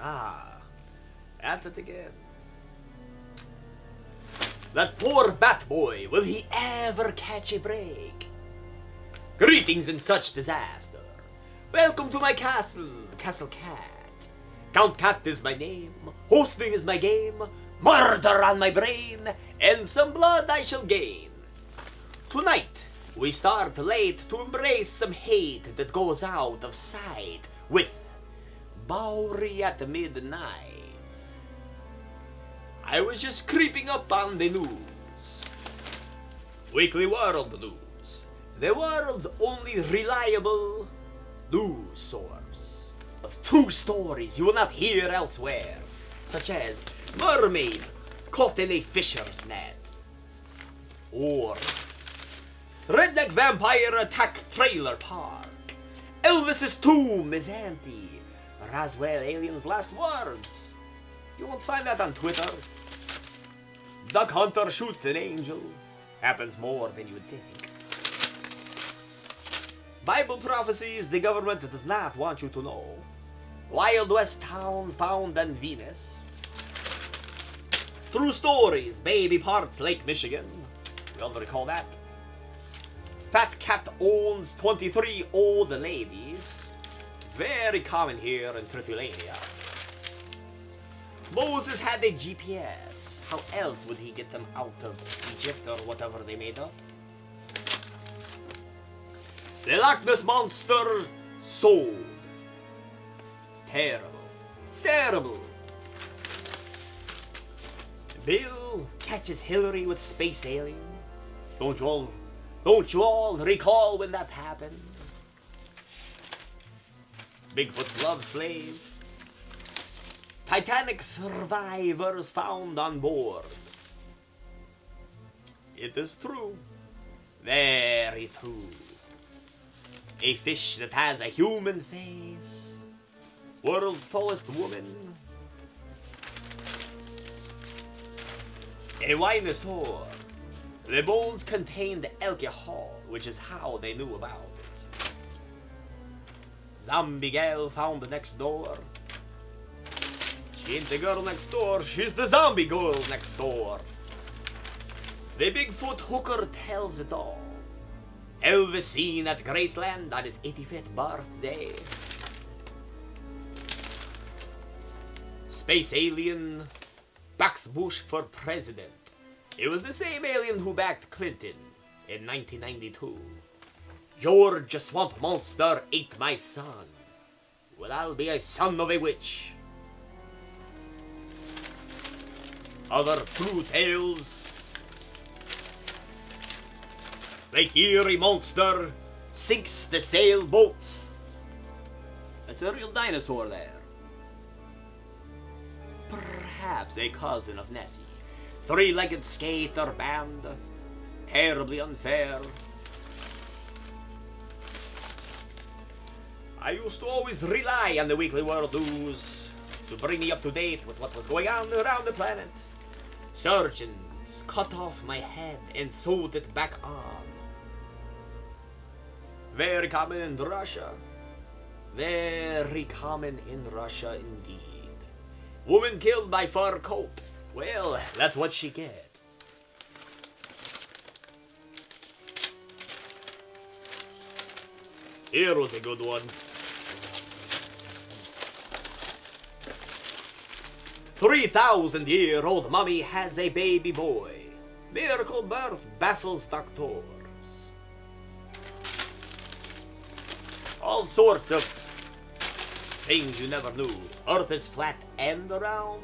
Ah, at it again. That poor bat boy, will he ever catch a break? Greetings in such disaster. Welcome to my castle, Castle Cat. Count Cat is my name, hosting is my game, murder on my brain, and some blood I shall gain. Tonight, we start late to embrace some hate that goes out of sight with Bowery at midnight. I was just creeping up on the news. Weekly World News. The world's only reliable news source of true stories you will not hear elsewhere, such as mermaid caught in a fisher's net, or redneck vampire attack trailer park, Elvis's tomb is empty, Roswell aliens last words. You won't find that on Twitter. Duck Hunter shoots an angel. Happens more than you would think. Bible prophecies the government does not want you to know. Wild West town found on Venus. True stories, baby parts, Lake Michigan. We all recall that. Fat cat owns 23 old ladies. Very common here in Tritulania. Moses had a GPS. How else would he get them out of Egypt or whatever they made up? The Loch Ness Monster sold. Terrible. Terrible. Bill catches Hillary with space alien. Don't you all recall when that happened? Bigfoot's love slave. Titanic survivors found on board. It is true. Very true. A fish that has a human face. World's tallest woman. A dinosaur. The bones contained alcohol, which is how they knew about it. Zombie gal found next door. She ain't the girl next door, she's the zombie girl next door. The Bigfoot hooker tells it all. Elvis seen at Graceland on his 85th birthday. Space alien backs Bush for president. It was the same alien who backed Clinton in 1992. George, a swamp monster, ate my son. Well, I'll be a son of a witch. Other true tales. Lake Erie monster sinks the sailboat. That's a real dinosaur there. Perhaps a cousin of Nessie. Three-legged skater band. Terribly unfair. I used to always rely on the Weekly World News to bring me up to date with what was going on around the planet. Surgeons cut off my head and sewed it back on. Very common in Russia. Very common in Russia indeed. Woman killed by fur coat. Well, that's what she get. Here was a good one. 3,000-year-old mummy has a baby boy. Miracle birth baffles doctors. All sorts of things you never knew. Earth is flat and round.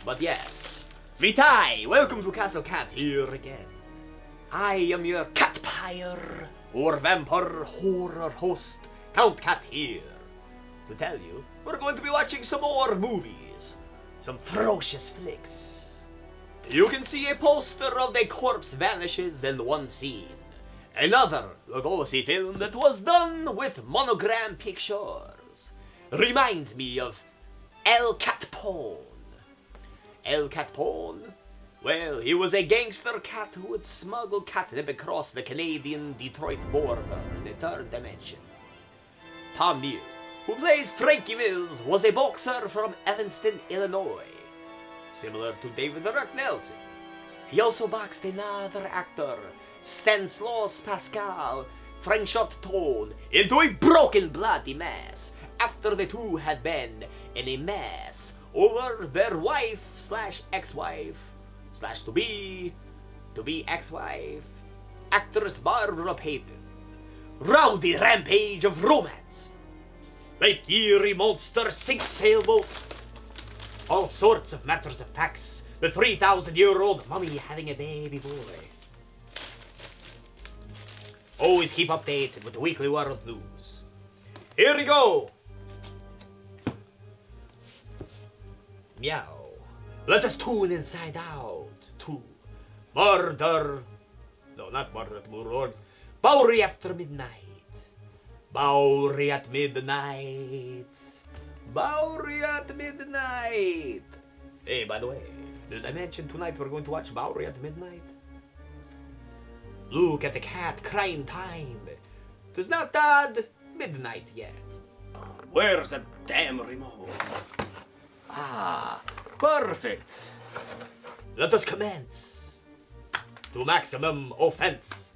But yes, Mitai, welcome to Castle Cat here again. I am your catpire or vampire horror host, Count Cat here, to tell you we're going to be watching some more movies, some ferocious flicks. You can see a poster of the corpse vanishes in one scene. Another Lugosi film that was done with monogram pictures. Reminds me of El Capone. El Capone? Well, he was a gangster cat who would smuggle catnip across the Canadian-Detroit border in the third dimension. Tom Neal, who plays Frankie Mills, was a boxer from Evanston, Illinois, similar to David the Rock Nelson. He also boxed another actor, Stanislaus Pascal Franchot Tone, into a broken bloody mess after the two had been in a mess over their wife slash ex-wife slash to be ex-wife, actress Barbara Payton. Rowdy rampage of romance. Like eerie monster sink sailboat. All sorts of matters of facts. The 3,000-year-old mummy having a baby boy. Always keep updated with the Weekly World News. Here we go! Meow. Let us tune inside out to Murder... No, not Murder at Moor Bowery After Midnight. Bowery at Midnight. Bowery at Midnight. Hey, by the way, did I mention tonight we're going to watch Bowery at Midnight? Look at the cat, crime time. Tis not dad midnight yet. Where's the damn remote? Ah, perfect. Let us commence. To maximum offense.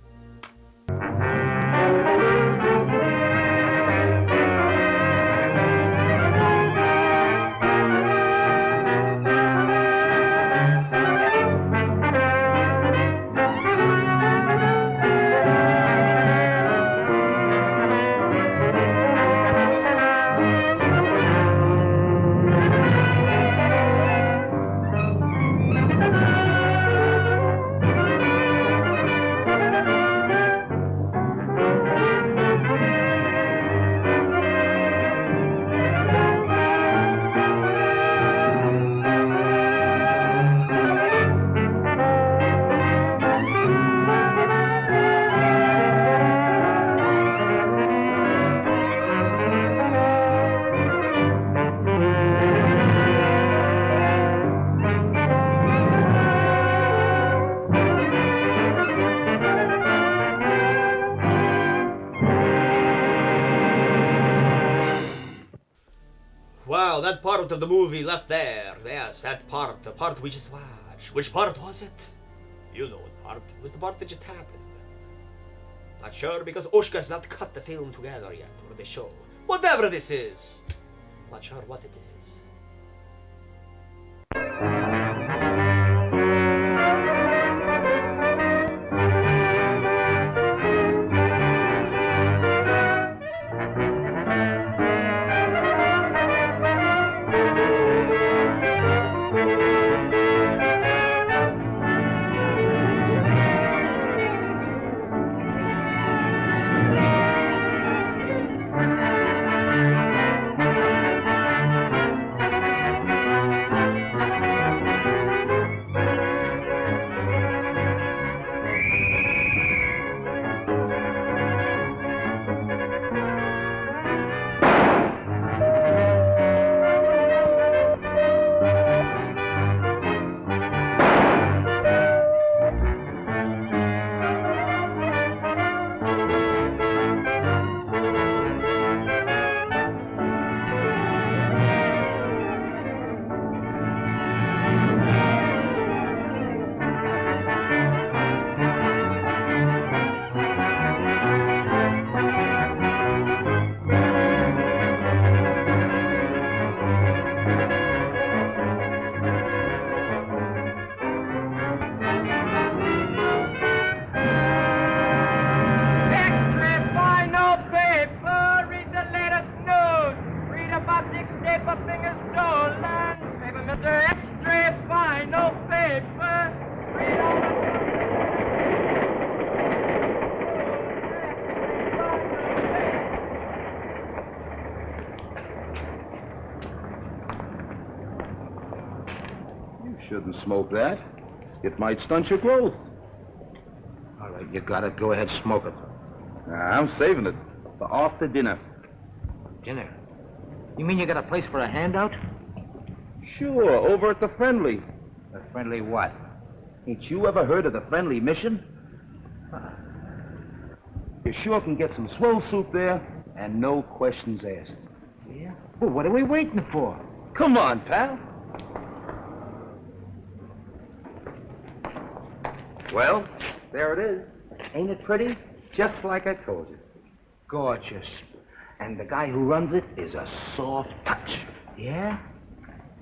Wow, that part of the movie left there. Yes, that part, the part we just watched. Which part was it? You know what part. It was the part that just happened. Not sure because Oshka's not cut the film together yet, or the show. Whatever this is. Not sure what it is. Shouldn't smoke that. It might stunt your growth. All right, you got it. Go ahead, smoke it. I'm saving it for after dinner. Dinner? You mean you got a place for a handout? Sure, over at the Friendly. A friendly what? Ain't you ever heard of the Friendly Mission? You sure can get some swell soup there, and no questions asked. Yeah? Well, what are we waiting for? Come on, pal. Well, there it is. Ain't it pretty? Just like I told you. Gorgeous. And the guy who runs it is a soft touch. Yeah?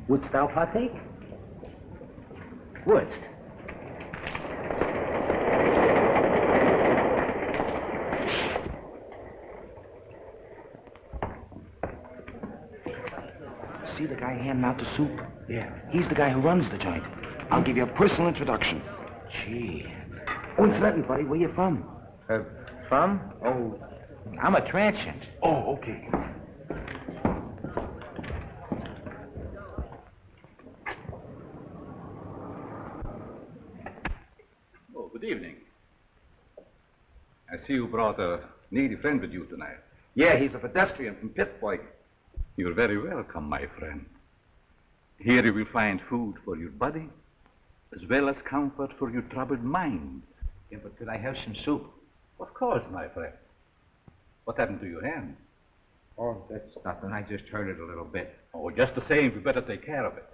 Wouldst thou partake? Wouldst? See the guy handing out the soup? Yeah. He's the guy who runs the joint. I'll give you a personal introduction. Gee. Oh, incidentally, buddy, where you from? From? Oh, I'm a transient. Oh, okay. Oh, good evening. I see you brought a needy friend with you tonight. Yeah, he's a pedestrian from Pittsburgh. You're very welcome, my friend. Here you will find food for your body, as well as comfort for your troubled mind. Yeah, but could I have some soup? Of course, my friend. What happened to your hand? Oh, that's nothing. I just hurt it a little bit. Oh, just the same, we better take care of it.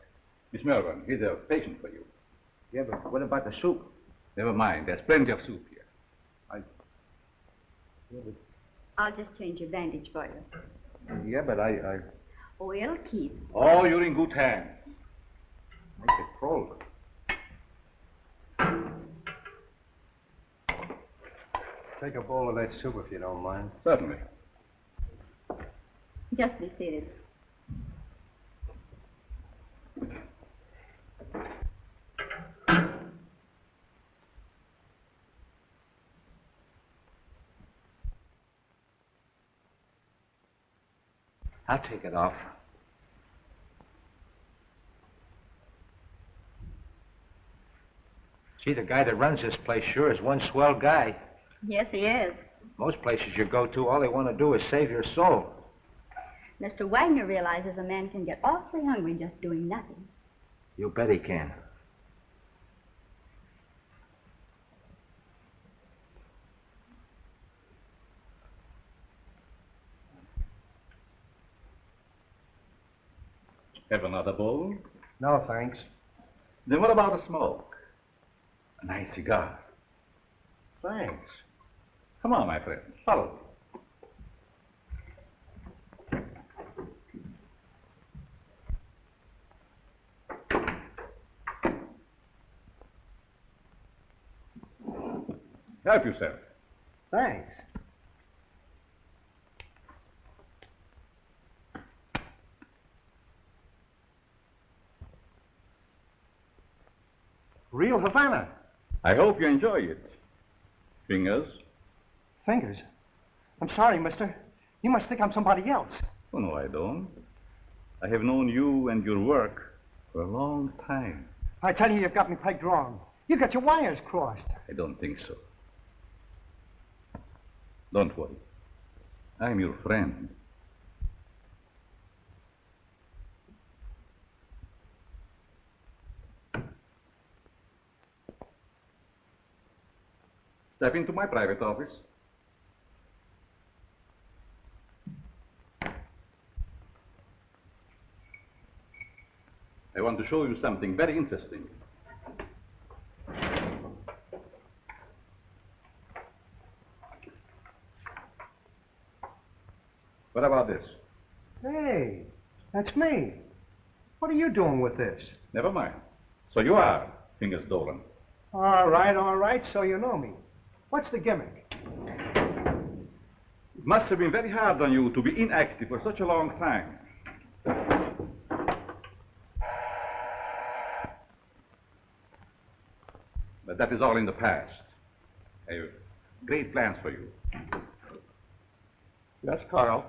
Miss Melbourne, here's a patient for you. Yeah, but what about the soup? Never mind, there's plenty of soup here. I'll just change your bandage for you. Yeah, but I... Oh, it'll keep. Oh, you're in good hands. Make it cold. Take a bowl of that soup if you don't mind. Certainly. Just be seated. I'll take it off. Gee, the guy that runs this place sure is one swell guy. Yes, he is. Most places you go to, all they want to do is save your soul. Mr. Wagner realizes a man can get awfully hungry just doing nothing. You bet he can. Have another bowl? No, thanks. Then what about a smoke? A nice cigar. Thanks. Come on, my friend. Follow me. Help yourself. Thanks. Real Havana. I hope you enjoy it. Fingers? Fingers. I'm sorry, mister. You must think I'm somebody else. Oh, no, I don't. I have known you and your work for a long time. I tell you, you've got me pegged wrong. You got your wires crossed. I don't think so. Don't worry. I'm your friend. Step into my private office. I want to show you something very interesting. What about this? Hey, that's me. What are you doing with this? Never mind. So you are Fingers Dolan. All right, so you know me. What's the gimmick? It must have been very hard on you to be inactive for such a long time. But that is all in the past. I have great plans for you. Yes, Carl.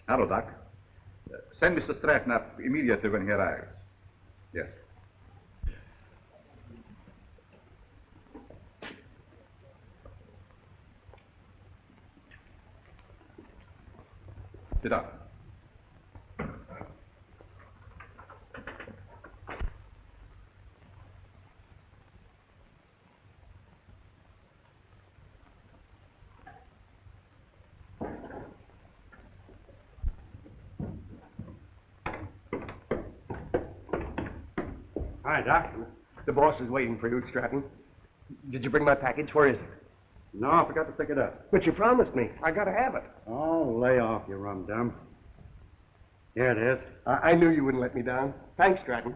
Hello, Doc. Send Mr. Stratton up immediately when he arrives. Yes. Sit down. Hi, Doc. The boss is waiting for you, Stratton. Did you bring my package? Where is it? No, I forgot to pick it up. But you promised me. I gotta have it. Oh, lay off, you rum-dum. Here it is. I knew you wouldn't let me down. Thanks, Stratton.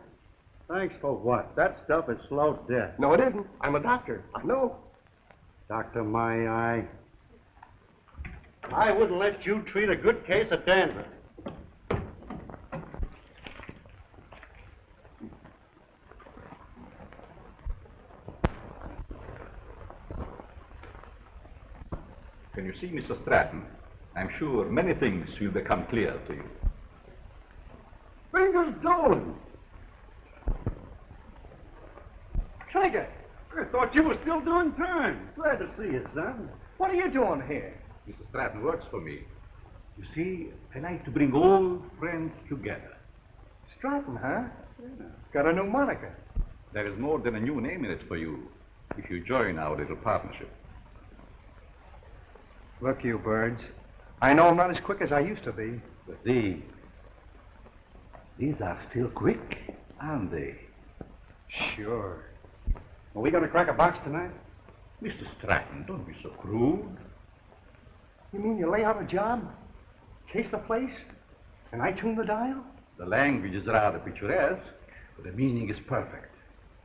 Thanks for what? That stuff is slow to death. No, it isn't. I'm a doctor. I know. Doctor, my eye. I wouldn't let you treat a good case of dandruff. Can you see, Mr. Stratton? I'm sure many things will become clear to you. Fingers Dolan. Trigger, I thought you were still doing time. Glad to see you, son. What are you doing here? Mr. Stratton works for me. You see, I like to bring old friends together. Stratton, huh? Yeah. Got a new moniker. There is more than a new name in it for you if you join our little partnership. Look, you birds. I know I'm not as quick as I used to be. But these are still quick, aren't they? Sure. Are we going to crack a box tonight? Mr. Stratton, don't be so crude. You mean you lay out a job, chase the place, and I tune the dial? The language is rather picturesque, but the meaning is perfect.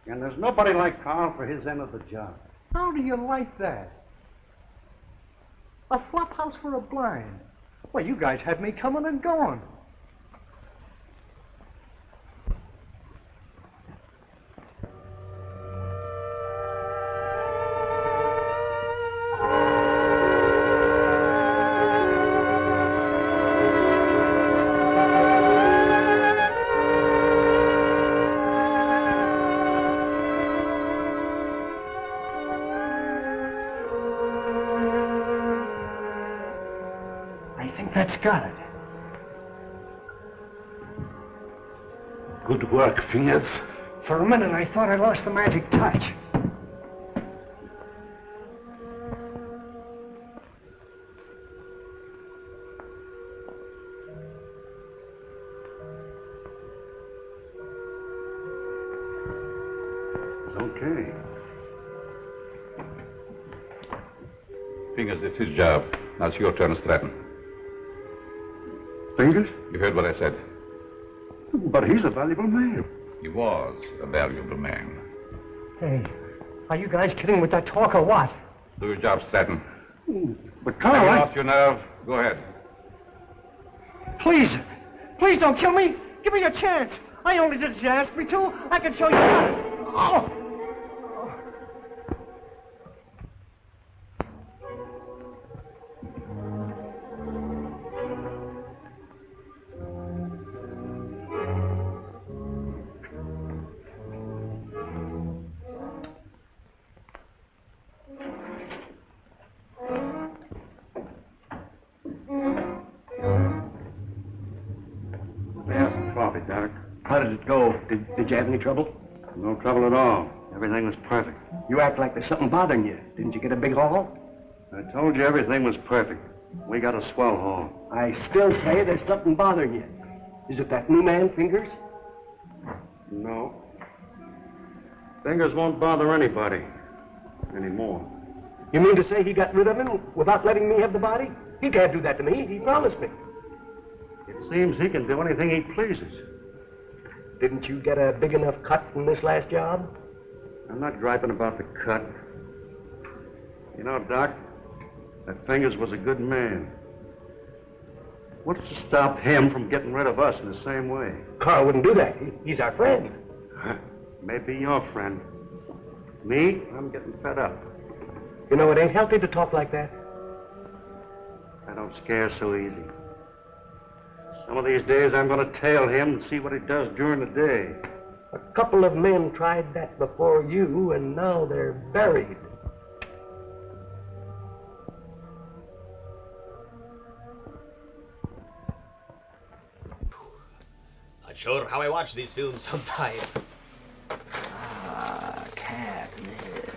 And there's nobody like Carl for his end of the job. How do you like that? A flop house for a blind. Well, you guys had me coming and going. That's got it. Good work, Fingers. For a minute, I thought I lost the magic touch. It's okay. Fingers, it's his job. Now it's your turn, Stratton. Fingers? You heard what I said. But he's a valuable man. He was a valuable man. Hey, are you guys kidding with that talk or what? Do your job, Stratton. But Have Carl, you I... lost your nerve? Go ahead. Please, please don't kill me. Give me a chance. I only did as you asked me to. I can show you how. Oh. Doc. How did it go? Did you have any trouble? No trouble at all. Everything was perfect. You act like there's something bothering you. Didn't you get a big haul? I told you everything was perfect. We got a swell haul. I still say there's something bothering you. Is it that new man, Fingers? No. Fingers won't bother anybody anymore. You mean to say he got rid of him without letting me have the body? He can't do that to me. He promised me. It seems he can do anything he pleases. Didn't you get a big enough cut from this last job? I'm not griping about the cut. You know, Doc, that Fingers was a good man. What's to stop him from getting rid of us in the same way? Carl wouldn't do that. He's our friend. Maybe your friend. Me, I'm getting fed up. You know, it ain't healthy to talk like that. I don't scare so easy. Some of these days I'm going to tail him and see what he does during the day. A couple of men tried that before you, and now they're buried. Not sure how I watch these films sometime. Ah, catnip.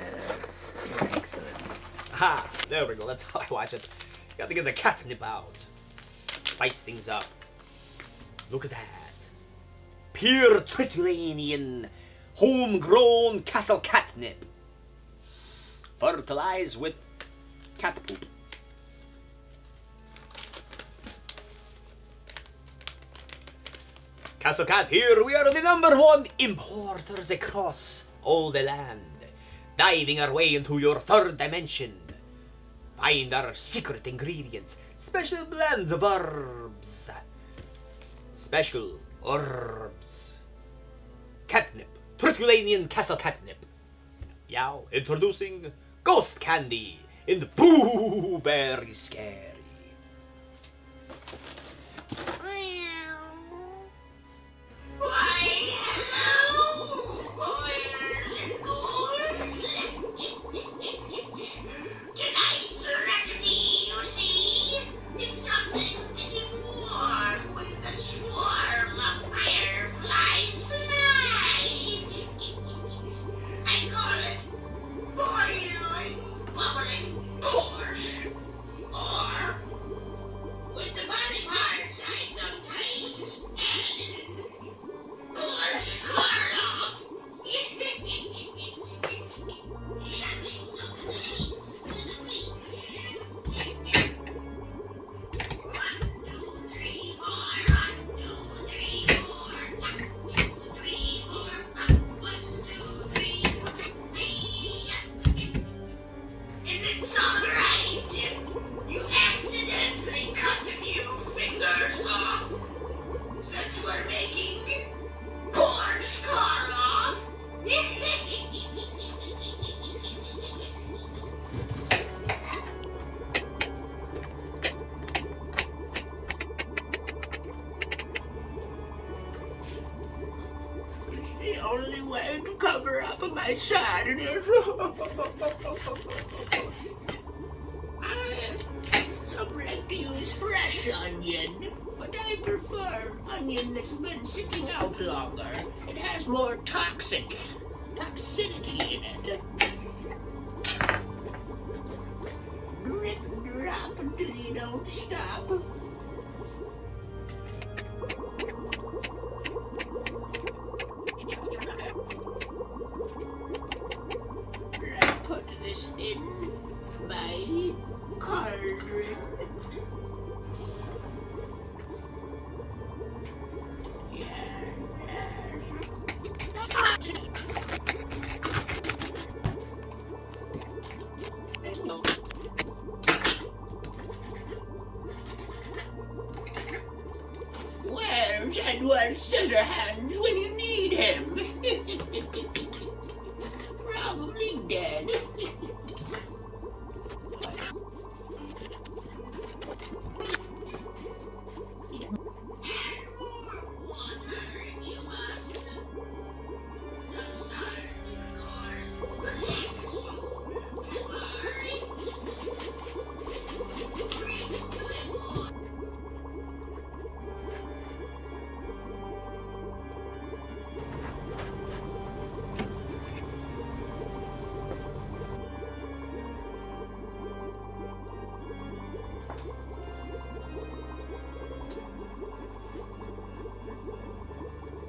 Yes. Excellent. Ha! There we go, that's how I watch it. Got to get the catnip out. Spice things up. Look at that. Pure Tritulanian, homegrown castle catnip. Fertilized with cat poop. Castle Cat here, we are the #1 importers across all the land. Diving our way into your third dimension. Find our secret ingredients, special blends of herbs. Special herbs. Catnip, Tritulanian castle catnip. Yow, introducing Ghost Candy in the Bowery Scary. Tonight's recipe, you see, is something to keep warm when the swarm of fireflies fly. I call it boiling, bubbling borscht. Or, with the body parts, I sometimes add borscht Karloff. Shoving up the meats to the meat. 1, 2, 3, 4. 1, 2, 3, 4. 1, 2, 3, 4. 1, 2, 3, 4. And it's alright if you accidentally cut a few fingers off, since we're making borscht Karloff. It's the only way to cover up my sadness. Some like to use fresh onion, but I prefer onion that's been sitting out longer. It has more toxicity in it. Drip, drop until you don't stop. I put this in my cauldron. Where's Edward Scissorhands when you need him? Probably dead.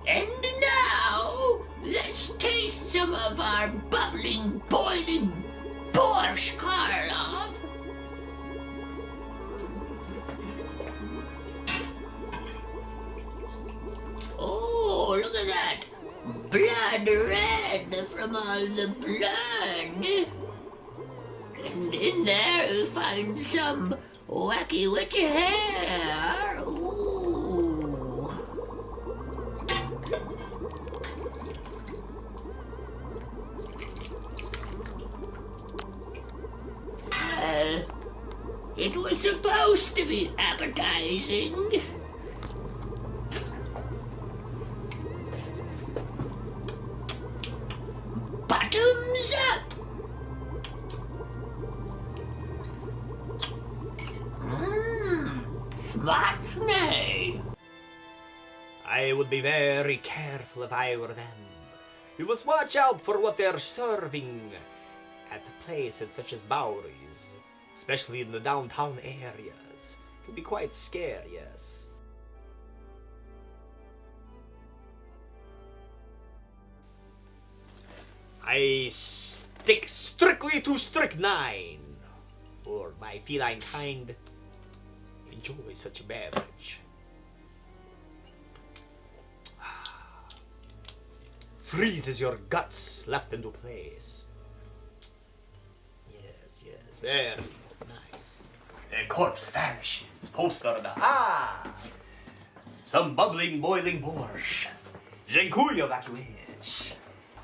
And now, let's taste some of our bubbling, boiling borscht Karloff. Oh, look at that! Blood red from all the blood. And in there you find some wacky witchy hair. Ooh. Well, it was supposed to be appetizing. Bottoms up! Smash me! I I would be very careful if I were them. We must watch out for what they're serving at places such as Bowery's, especially in the downtown areas. It can be quite scary, yes. I stick strictly to strychnine, for my feline kind enjoy such a beverage. Freezes your guts left into place. Yes, yes, very nice. A corpse vanishes, poster some bubbling, boiling borscht. Dziękuję, evacuate.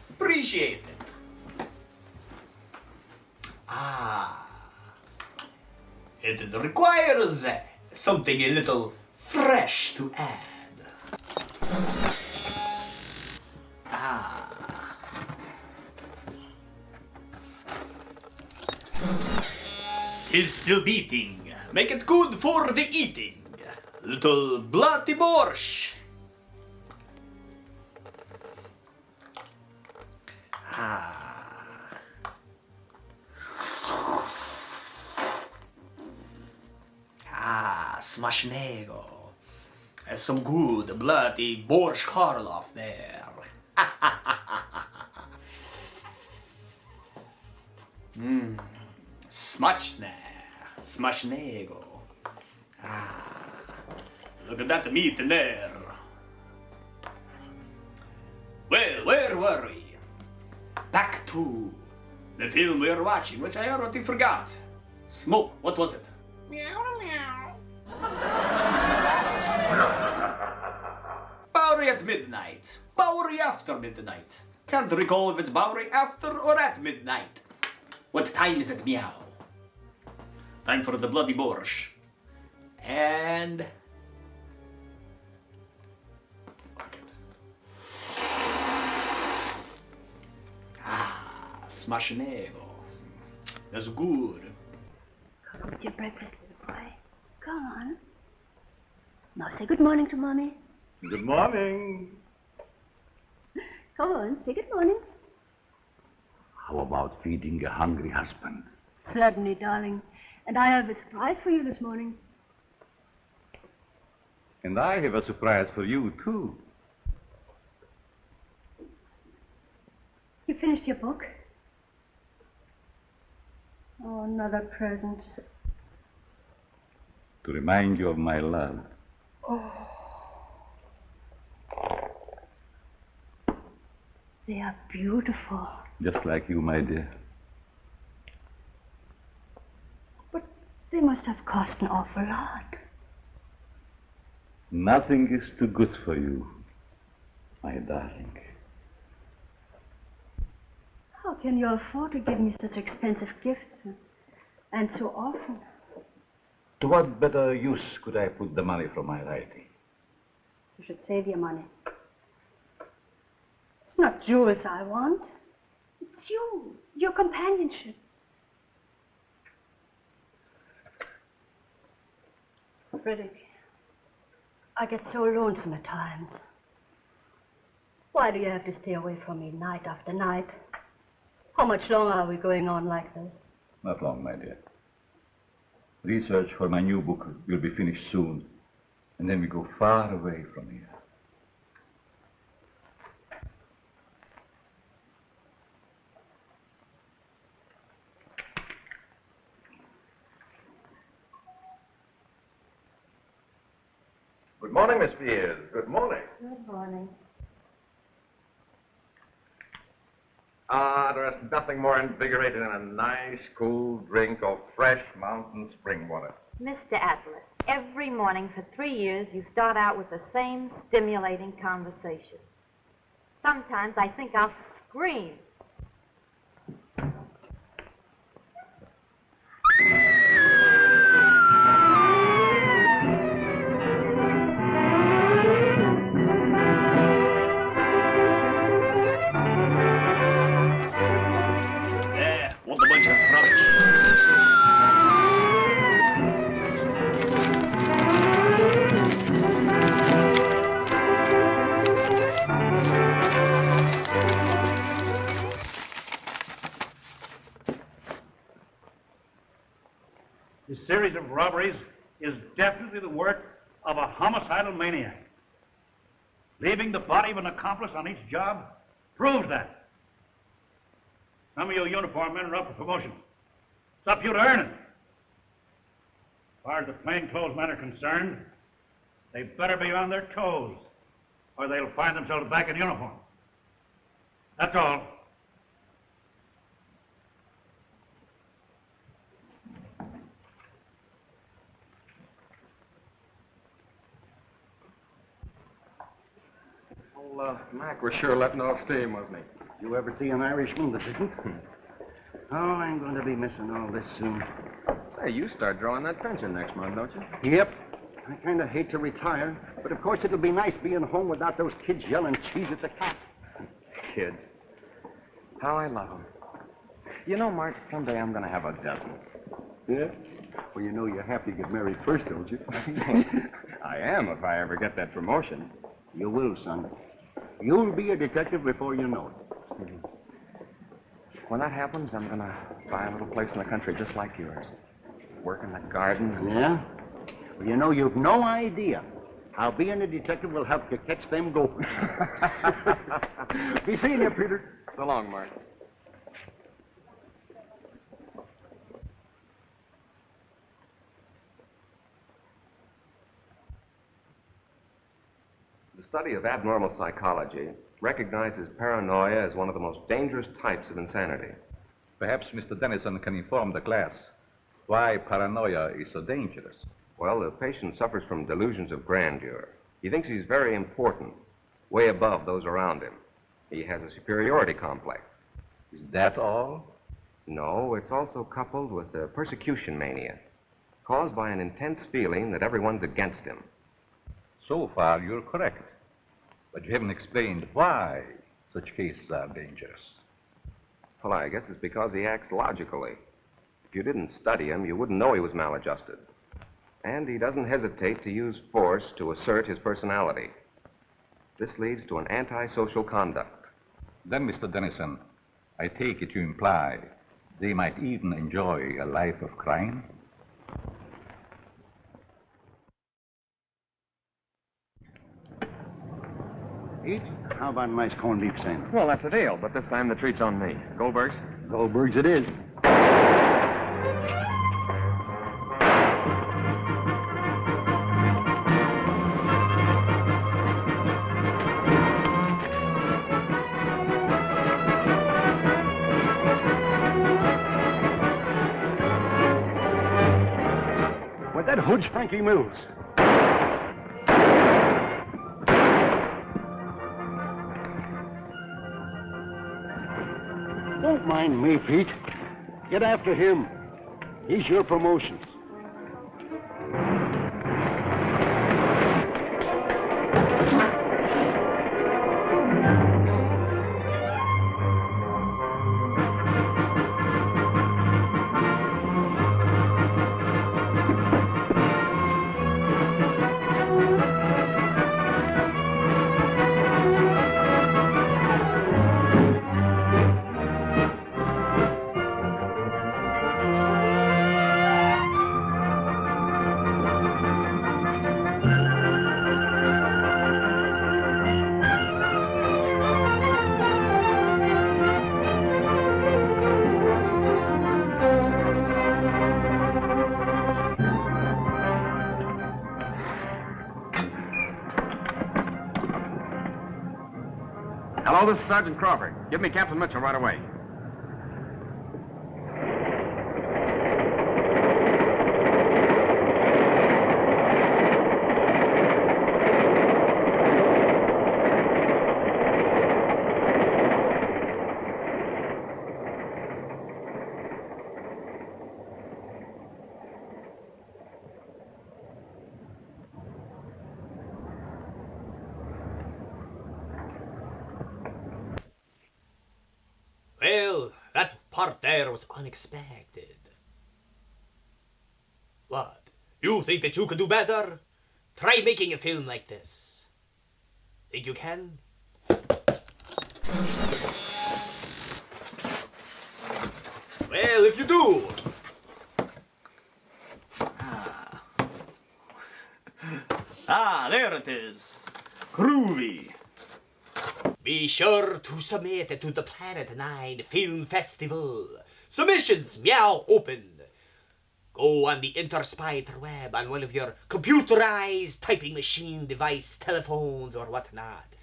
Appreciate it. It requires something a little fresh to add. Tis still beating. Make it good for the eating. Little bloody borscht. Smacznego. Some good bloody borscht Karloff there. Smacznego. Look at that meat in there. Well, where were we? Back to the film we were watching, which I already forgot. Smoke, what was it? Bowery at midnight. Bowery after midnight. Can't recall if it's Bowery after or at midnight. What time is it, meow? Time for the bloody borscht. And... fuck it. Smacznego. That's good. Come with your breakfast, little boy. Come on. Now say good morning to Mommy. Good morning. Come on, say good morning. How about feeding a hungry husband? Certainly, darling. And I have a surprise for you this morning. And I have a surprise for you, too. You finished your book? Oh, another present. To remind you of my love. Oh. They are beautiful. Just like you, my dear. But they must have cost an awful lot. Nothing is too good for you, my darling. How can you afford to give me such expensive gifts and so often? To what better use could I put the money from my writing? You should save your money. It's not jewels I want. It's you, your companionship. Frederick, I get so lonesome at times. Why do you have to stay away from me night after night? How much longer are we going on like this? Not long, my dear. Research for my new book will be finished soon, and then we go far away from here. Good morning, Miss Pierce. Good morning. Good morning. There's nothing more invigorating than a nice, cool drink of fresh mountain spring water. Mr. Atlas, every morning for 3 years you start out with the same stimulating conversation. Sometimes I think I'll scream. What a bunch of rubbish. series of robberies is definitely the work of a homicidal maniac. Leaving the body of an accomplice on each job proves that. Some of you uniform men are up for promotion. It's up to you to earn it. As far as the plainclothes men are concerned, they better be on their toes, or they'll find themselves back in uniform. That's all. Mac was sure letting off steam, wasn't he? You ever see an Irishman that didn't? Oh, I'm going to be missing all this soon. Say, you start drawing that pension next month, don't you? Yep. I kind of hate to retire, but of course it'll be nice being home without those kids yelling cheese at the cat. Kids. How I love them. You know, Mart, someday I'm going to have a dozen. Yeah? Well, you know you have to get married first, don't you? I am if I ever get that promotion. You will, son. You'll be a detective before you know it. When that happens, I'm going to buy a little place in the country just like yours. Work in the garden. Yeah? Well, you know, you've no idea how being a detective will help you catch them gophers. Be seeing you, Peter. So long, Mart. The study of abnormal psychology recognizes paranoia as one of the most dangerous types of insanity. Perhaps Mr. Dennison can inform the class why paranoia is so dangerous. Well, the patient suffers from delusions of grandeur. He thinks he's very important, way above those around him. He has a superiority complex. Is that all? No, it's also coupled with a persecution mania, caused by an intense feeling that everyone's against him. So far, you're correct. But you haven't explained why such cases are dangerous. Well, I guess it's because he acts logically. If you didn't study him, you wouldn't know he was maladjusted. And he doesn't hesitate to use force to assert his personality. This leads to an antisocial conduct. Then, Mr. Dennison, I take it you imply they might even enjoy a life of crime? Eat? How about a nice corned beef sandwich? Well, that's a deal, but this time the treat's on me. Goldberg's? Goldberg's it is. With that hood's Frankie Mills. Don't mind me, Pete. Get after him. He's your promotion. Hello, this is Sergeant Crawford. Give me Captain Mitchell right away. Well, that part there was unexpected. What? You think that you could do better? Try making a film like this. Think you can? Well, if you do, it is. Groovy. Be sure to submit it to the Planet 9 Film Festival. Submissions, meow, open. Go on the interspider web on one of your computerized typing machine device, telephones, or whatnot.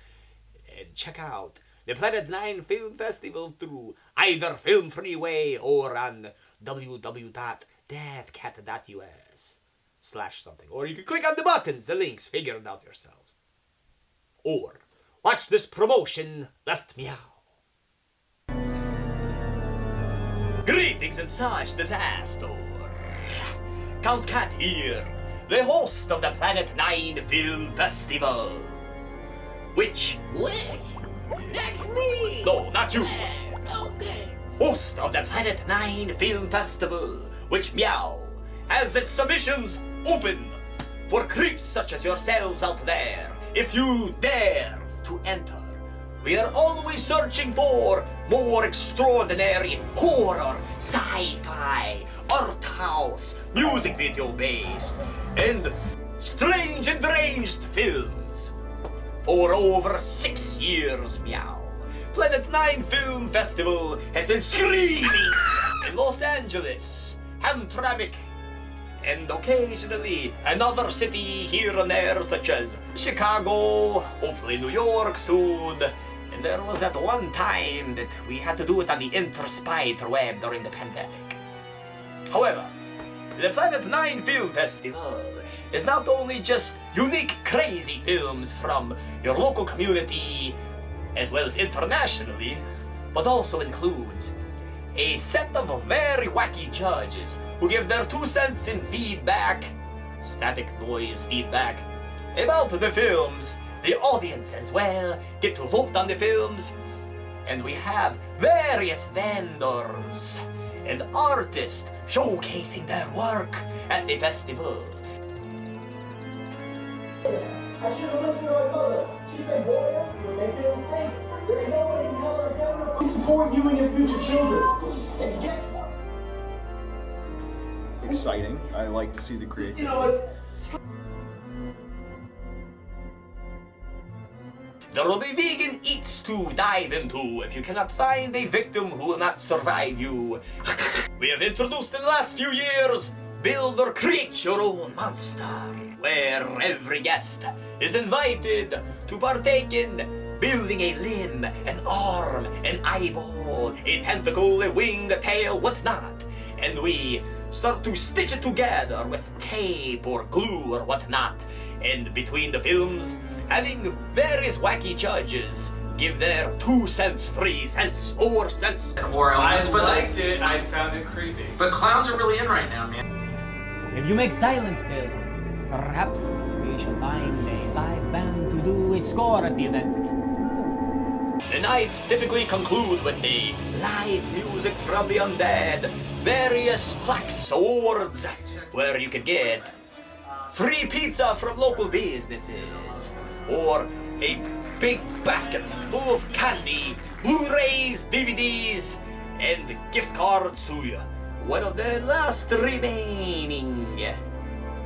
And check out the Planet 9 Film Festival through either Film Freeway or on www.deathcat.us/something. Or you can click on the buttons, the links, figure it out yourselves. Or watch this promotion left meow. Greetings and such disaster. Count Cat here, the host of the Planet 9 Film Festival. Which... What? That's me! No, not you. Okay. Host of the Planet 9 Film Festival, which meow has its submissions open for creeps such as yourselves out there. If you dare to enter, we are always searching for more extraordinary horror, sci-fi, art house, music video based, and strange and deranged films. For over 6 years, meow, Planet 9 Film Festival has been screaming in Los Angeles, Hamtramck, and occasionally another city here and there, such as Chicago, hopefully New York soon. And there was that one time that we had to do it on the interspider web during the pandemic. However, the Planet 9 Film Festival is not only just unique, crazy films from your local community, as well as internationally, but also includes a set of very wacky judges who give their 2 cents in feedback, static noise feedback, about the films. The audience as well get to vote on the films, and we have various vendors and artists showcasing their work at the festival. I should have listened to my mother. She said, Boyer, when they feel safe, there ain't nobody in hell or heaven to support you and your future children. And guess what? Exciting. I like to see the creativity. You know what? There will be vegan eats to dive into if you cannot find a victim who will not survive you. We have introduced in the last few years Build or Create Your Own Monster, where every guest is invited to partake in building a limb, an arm, an eyeball, a tentacle, a wing, a tail, whatnot. And we start to stitch it together with tape or glue or whatnot. And between the films, having various wacky judges give their 2 cents, 3 cents, 4 cents. Or elements, but liked it. I found it creepy. But clowns are really in right now, man. If you make silent film, perhaps we shall find a live band to do a score at the event. The night typically conclude with a live music from the undead, various plaques, awards, where you can get free pizza from local businesses, or a big basket full of candy, Blu-rays, DVDs, and gift cards to one of the last remaining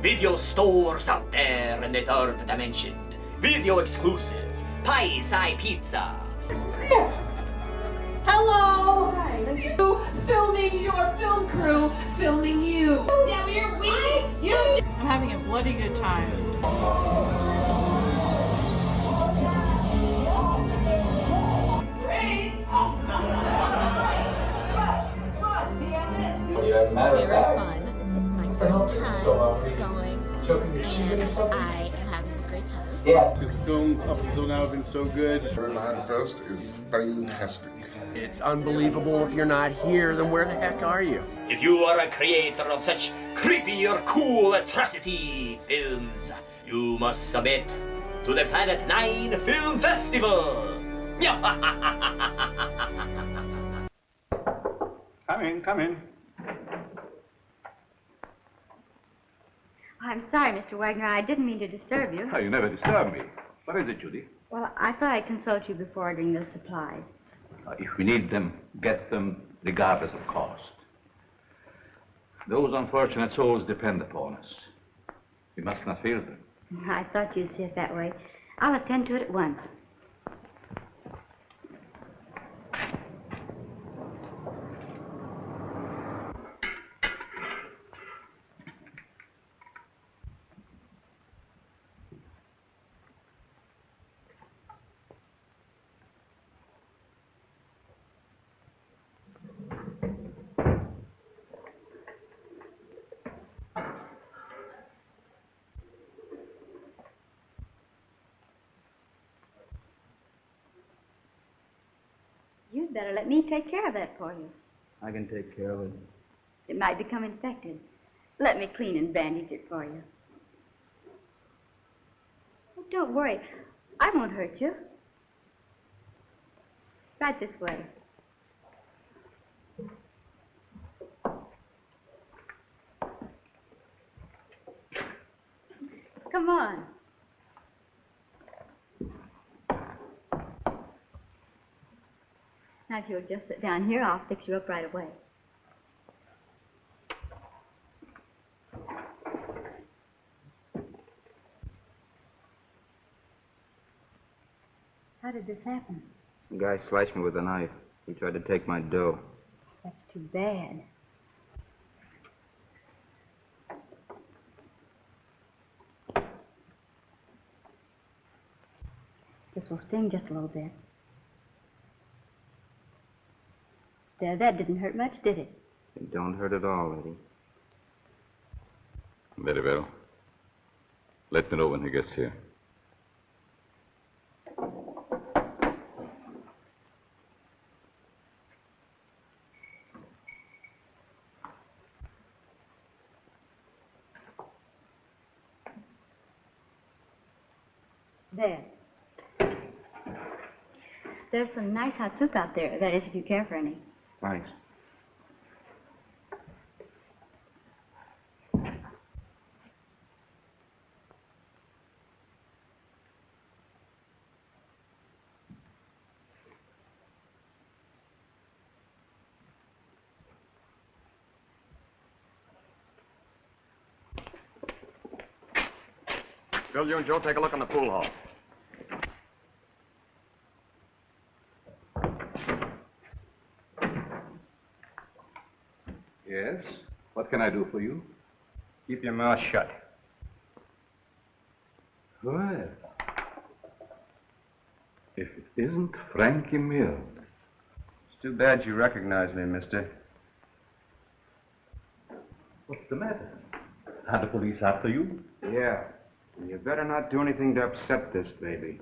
video stores out there in the third dimension. Video exclusive, Pie-Sci Pizza. Hello! Hi. Filming your film crew, filming you. Yeah, but you're weak. I'm having a bloody good time. Very fun. My first time going, and I am having a great time. Because the films up until now have been so good. Berlin Fest is fantastic. It's unbelievable. If you're not here, then where the heck are you? If you are a creator of such creepy or cool atrocity films, you must submit to the Planet 9 Film Festival. Come in, come in. I'm sorry, Mr. Wagner. I didn't mean to disturb you. Oh, you never disturb me. What is it, Judy? Well, I thought I'd consult you before ordering the supplies. If we need them, get them regardless of cost. Those unfortunate souls depend upon us. We must not fail them. I thought you'd see it that way. I'll attend to it at once. You'd better let me take care of that for you. I can take care of it. It might become infected. Let me clean and bandage it for you. Oh, don't worry. I won't hurt you. Right this way. Come on. Now, if you'll just sit down here, I'll fix you up right away. How did this happen? The guy slashed me with a knife. He tried to take my dough. That's too bad. This will sting just a little bit. There, that didn't hurt much, did it? It don't hurt at all, Eddie. Very well. Let me know when he gets here. There. There's some nice hot soup out there. That is, if you care for any. Thanks. Bill, you and Joe take a look in the pool hall. Yes? What can I do for you? Keep your mouth shut. Well, if it isn't Frankie Mills. It's too bad you recognize me, mister. What's the matter? Are the police after you? Yeah. You better not do anything to upset this baby.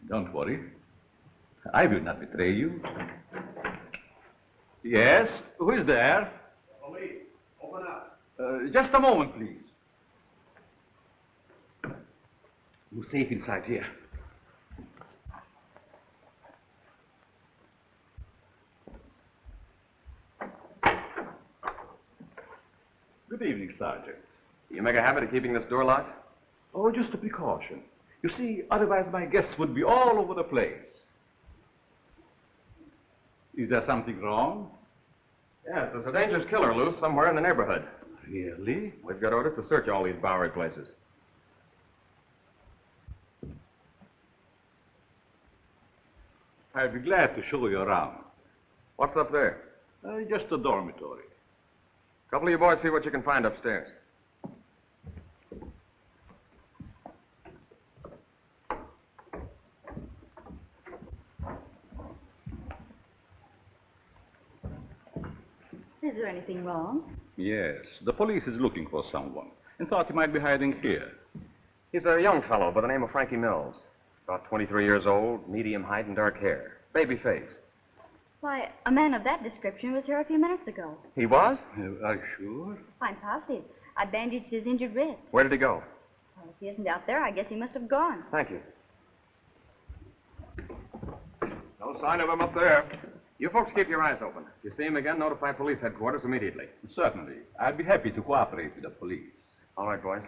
Don't worry. I will not betray you. Yes? Who is there? Police, open up. Just a moment, please. You're safe inside here. Good evening, Sergeant. You make a habit of keeping this door locked? Oh, just a precaution. You see, otherwise my guests would be all over the place. Is there something wrong? Yes, there's a dangerous killer loose somewhere in the neighborhood. Really? We've got orders to search all these Bowery places. I'd be glad to show you around. What's up there? Just a dormitory. A couple of you boys see what you can find upstairs. Is there anything wrong? Yes, the police is looking for someone and thought he might be hiding here. He's a young fellow by the name of Frankie Mills. About 23 years old, medium height and dark hair. Baby face. Why, a man of that description was here a few minutes ago. He was? Are you sure? I'm positive. I bandaged his injured wrist. Where did he go? Well, if he isn't out there, I guess he must have gone. Thank you. No sign of him up there. You folks keep your eyes open. If you see him again, notify police headquarters immediately. Certainly. I'd be happy to cooperate with the police. All right, boys.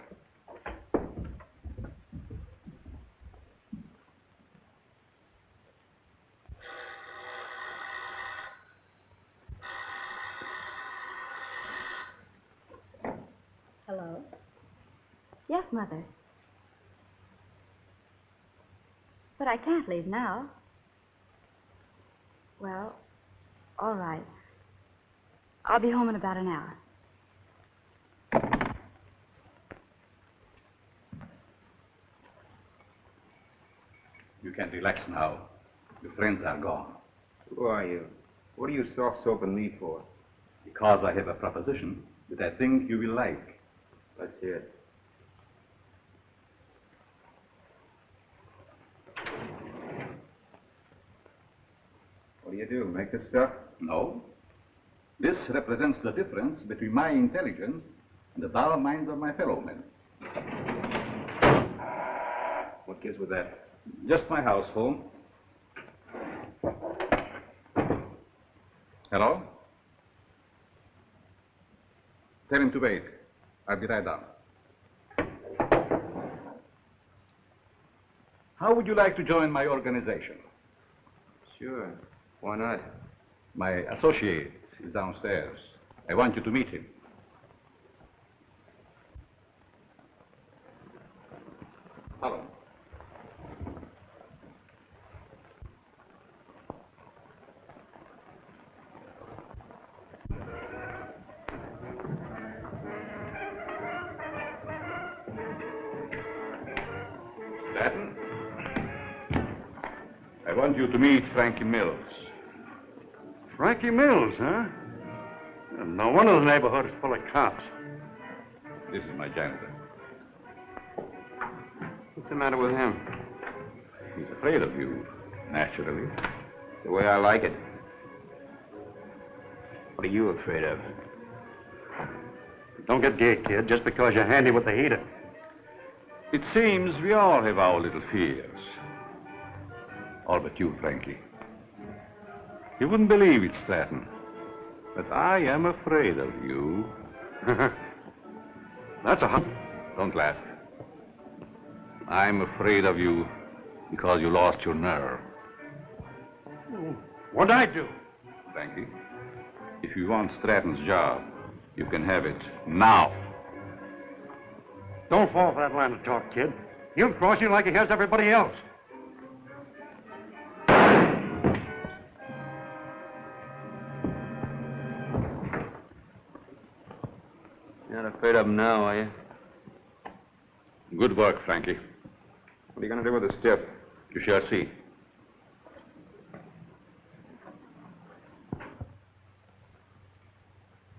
Hello? Yes, Mother. But I can't leave now. Well, all right. I'll be home in about an hour. You can relax now. Your friends are gone. Who are you? What are you soft-soaping me for? Because I have a proposition that I think you will like. Let's hear it. What do you do? Make this stuff? No. This represents the difference between my intelligence and the dull minds of my fellow men. What gives with that? Just my household. Hello? Tell him to wait. I'll be right down. How would you like to join my organization? Sure. Why not? My associate is downstairs. I want you to meet him. Hello. Stratton? I want you to meet Frankie Mills. Frankie Mills, huh? No wonder the neighborhood is full of cops. This is my janitor. What's the matter with him? He's afraid of you, naturally. The way I like it. What are you afraid of? Don't get gay, kid, just because you're handy with the heater. It seems we all have our little fears. All but you, Frankie. You wouldn't believe it, Stratton, but I am afraid of you. That's a hot... Don't laugh. I'm afraid of you because you lost your nerve. What'd I do? Frankie, if you want Stratton's job, you can have it now. Don't fall for that line of talk, kid. He'll cross you like he has everybody else. You're not afraid of him now, are you? Good work, Frankie. What are you going to do with the stiff? You shall see.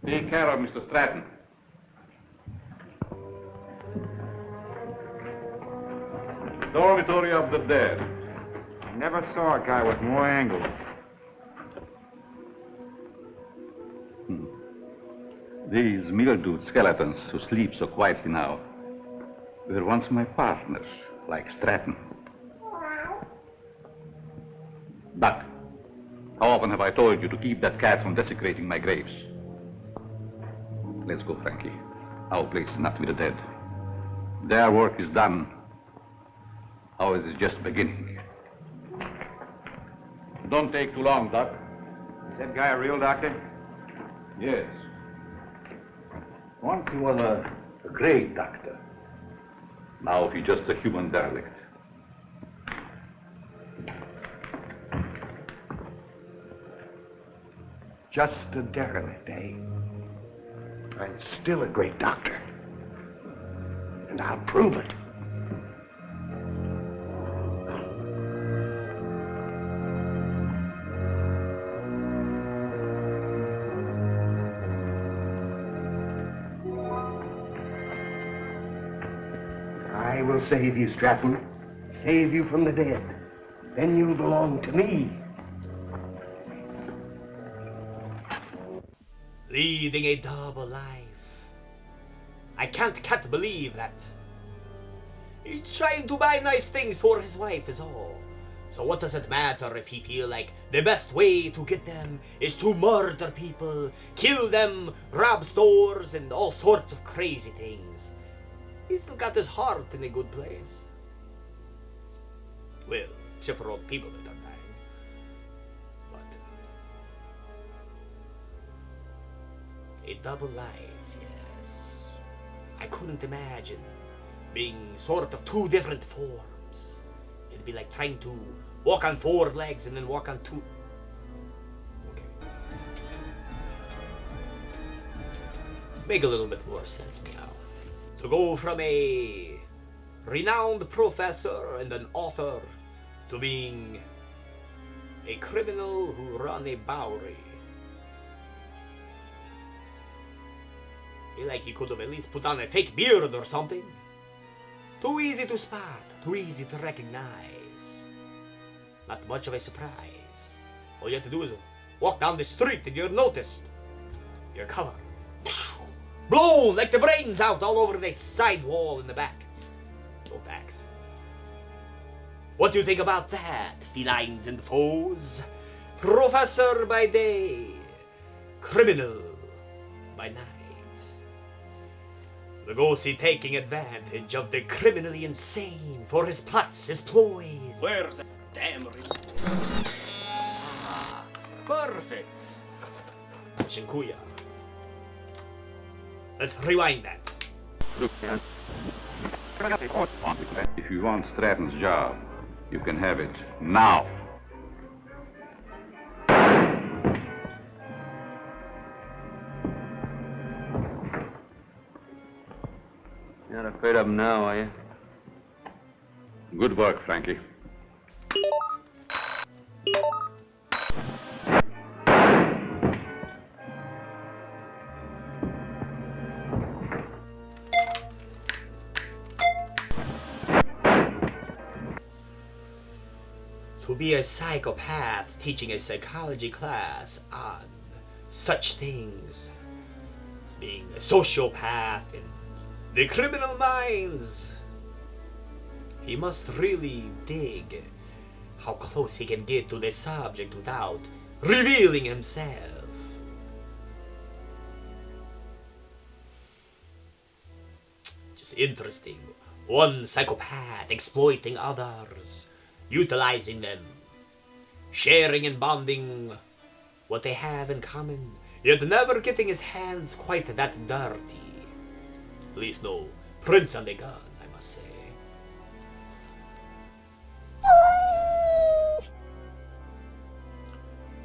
Take care of Mr. Stratton. Dormitory of the dead. I never saw a guy with more angles. These mildewed skeletons who sleep so quietly now were once my partners, like Stratton. Duck, how often have I told you to keep that cat from desecrating my graves? Let's go, Frankie. Our place is not with the dead. Their work is done. Ours is just beginning. Don't take too long, Doc. Is that guy a real doctor? Yes. Once he was a great doctor. Now he's just a human derelict. Just a derelict, eh? And still a great doctor. And I'll prove it. I will save you, Stratton. Save you from the dead. Then you'll belong to me. Leading a double life. I can't believe that. He's trying to buy nice things for his wife is all. So what does it matter if he feel like the best way to get them is to murder people, kill them, rob stores, and all sorts of crazy things? He's still got his heart in a good place. Well, except for all the people that are dying. But a double life, yes. I couldn't imagine being sort of two different forms. It'd be like trying to walk on 4 legs and then walk on 2. Okay. Make a little bit more sense, meow. To go from a renowned professor and an author to being a criminal who run a Bowery. Feel like he could have at least put on a fake beard or something. Too easy to spot, too easy to recognize. Not much of a surprise. All you have to do is walk down the street and you're noticed. You're covered. Blown like the brains out all over the side wall in the back. Don't axe. What do you think about that, felines and foes? Professor by day, criminal by night. Lugosi taking advantage of the criminally insane for his plots, his ploys. Where's that damn Ah, perfect. Shinkuya. Let's rewind that. Look, if you want Stratton's job, you can have it now. You're not afraid of him now, are you? Good work, Frankie. To be a psychopath teaching a psychology class on such things as being a sociopath in the criminal minds, he must really dig how close he can get to the subject without revealing himself. Just interesting. One psychopath exploiting others, utilizing them, sharing and bonding what they have in common, yet never getting his hands quite that dirty. At least no prints on the gun, I must say.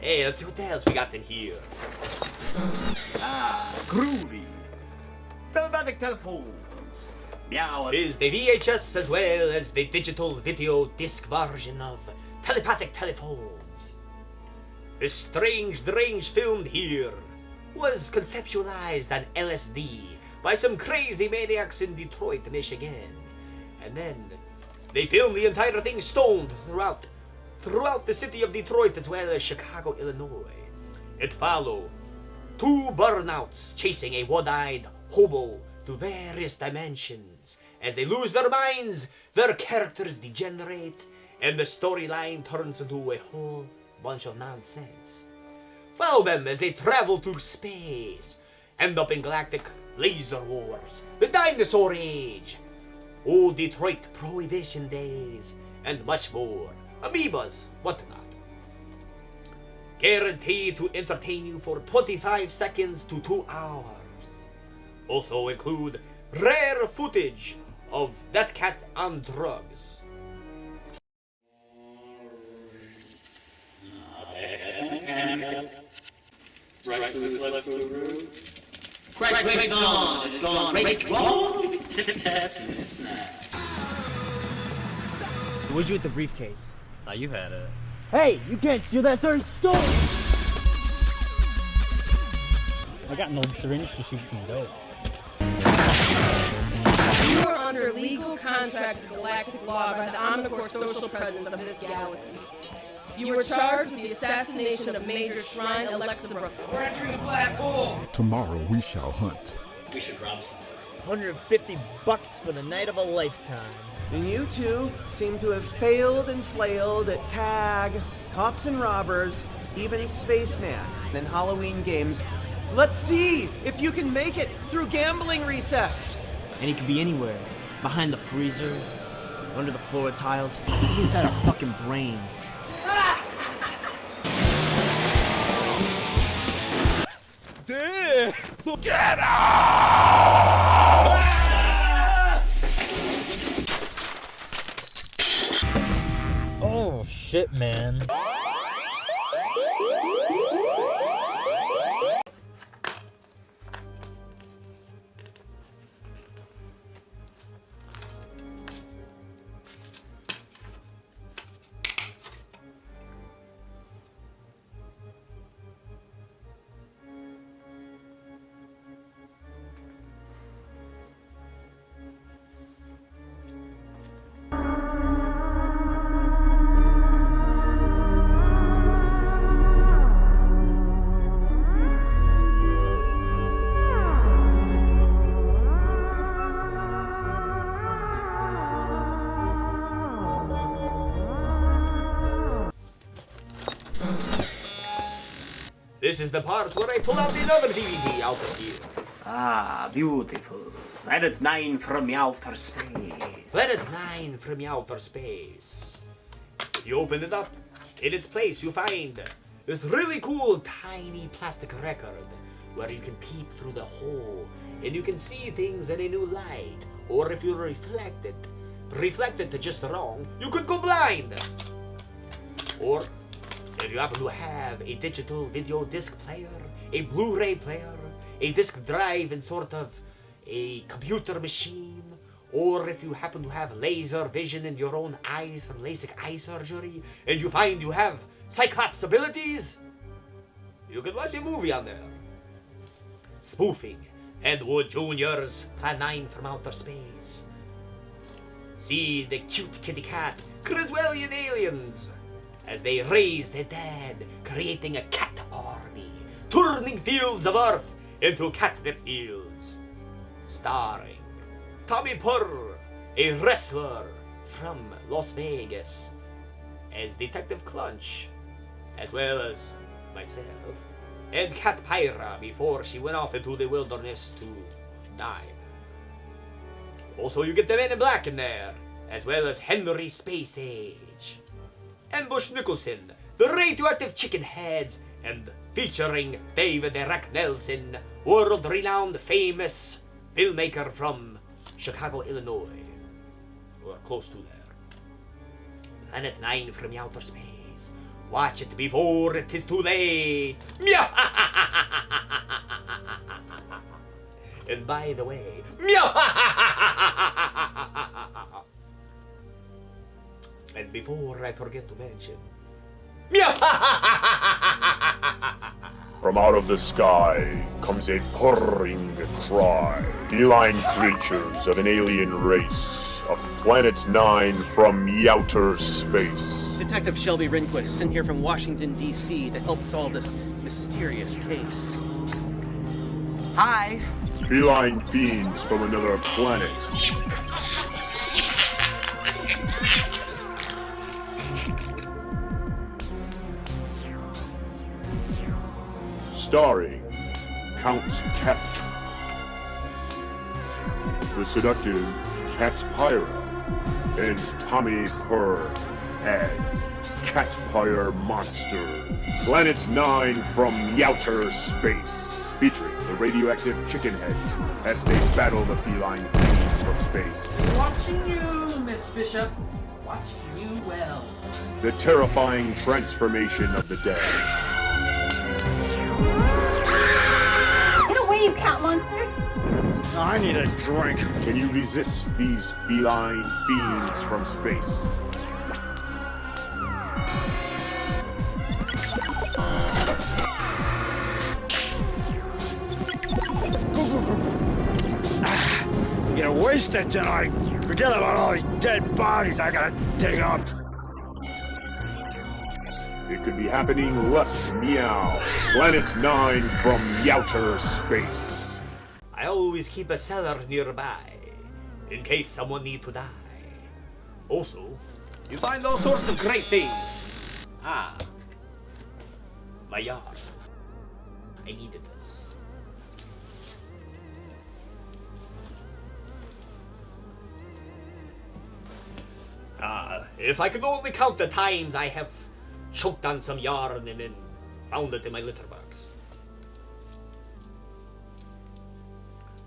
Hey, let's see what else we got in here. Ah, groovy. Telematic telephones. Meow is the VHS as well as the digital video disc version of telepathic telephones. This strange filmed here was conceptualized on LSD by some crazy maniacs in Detroit, Michigan. And then they filmed the entire thing stoned throughout the city of Detroit as well as Chicago, Illinois. It followed 2 burnouts chasing a one-eyed hobo to various dimensions. As they lose their minds, their characters degenerate, and the storyline turns into a whole bunch of nonsense. Follow them as they travel through space, end up in galactic laser wars, the dinosaur age, old Detroit prohibition days, and much more. Amoebas, whatnot. Guaranteed to entertain you for 25 seconds to 2 hours. Also include rare footage of that cat on drugs. Right foot, left foot, root. Crack, wait, on. It's gone. Break, wrong. Test this now. What'd you with the briefcase? You had it. Hey, you can't steal that darn stone! I got an old syringe to shoot some dope. You are under legal contract with galactic law by the omnicore social presence of this galaxy. You were charged with the assassination of Major Shrine Alexa Brooklyn. We're entering the black hole. Tomorrow we shall hunt. We should rob something. $150 for the night of a lifetime. And you two seem to have failed and flailed at tag, cops and robbers, even spaceman, and Halloween games. Let's see if you can make it through gambling recess. And he could be anywhere. Behind the freezer, under the floor tiles, even inside our fucking brains. Get out! shit, man. This is the part where I pull out another DVD out of here. Ah, beautiful. Planet 9 from outer space. Planet 9 from outer space. You open it up. In its place, you find this really cool, tiny plastic record where you can peep through the hole and you can see things in a new light. Or if you reflect it just wrong, you could go blind. Or if you happen to have a digital video disc player, a Blu-ray player, a disc drive in sort of a computer machine, or if you happen to have laser vision in your own eyes from LASIK eye surgery, and you find you have Cyclops abilities, you can watch a movie on there. Spoofing Ed Wood Jr.'s Plan 9 from Outer Space. See the cute kitty cat, Criswellian aliens, as they raise the dead, creating a cat army, turning fields of Earth into catnip fields. Starring Tommy Purr, a wrestler from Las Vegas, as Detective Clunch, as well as myself, and Cat Pyra before she went off into the wilderness to die. Also, you get the Men in Black in there, as well as Henry Space Age, and Bush Nicholson, the radioactive chicken heads, and featuring David Eric Nelson, world-renowned famous filmmaker from Chicago, Illinois, or close to there. Planet 9 from outer space. Watch it before it is too late. Meow! And by the way, meow! And before I forget to mention, meow! From out of the sky comes a purring cry. Feline creatures of an alien race of Planet 9 from outer space. Detective Shelby Rehnquist, sent here from Washington, D.C. to help solve this mysterious case. Hi. Feline fiends from another planet. Starring Count Cat, the seductive Cat Pyra, and Tommy Purr as Cat Pyre Monster. Planet 9 from outer space, featuring the radioactive chicken heads as they battle the feline fiends from space. Watching you, Miss Bishop. Watching you well. The terrifying transformation of the dead. Get away, you cat monster! I need a drink. Can you resist these feline fiends from space? You're wasted tonight. Forget about all these dead bodies I gotta dig up. It could be happening left, meow. Planet 9 from outer space. I always keep a cellar nearby, in case someone need to die. Also, you find all sorts of great things. Ah, my yard. I needed this. If I could only count the times I have choked on some yarn and then found it in my litter box.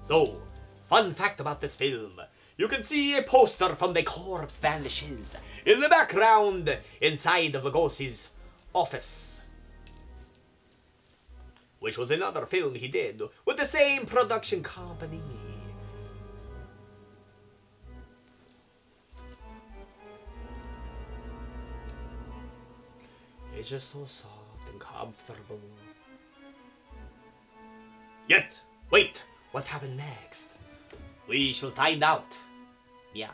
So, fun fact about this film. you can see a poster from The Corpse Vanishes in the background inside of Lugosi's office, which was another film he did with the same production company. It's just so soft and comfortable. Yet, wait, what happened next? We shall find out. Meow.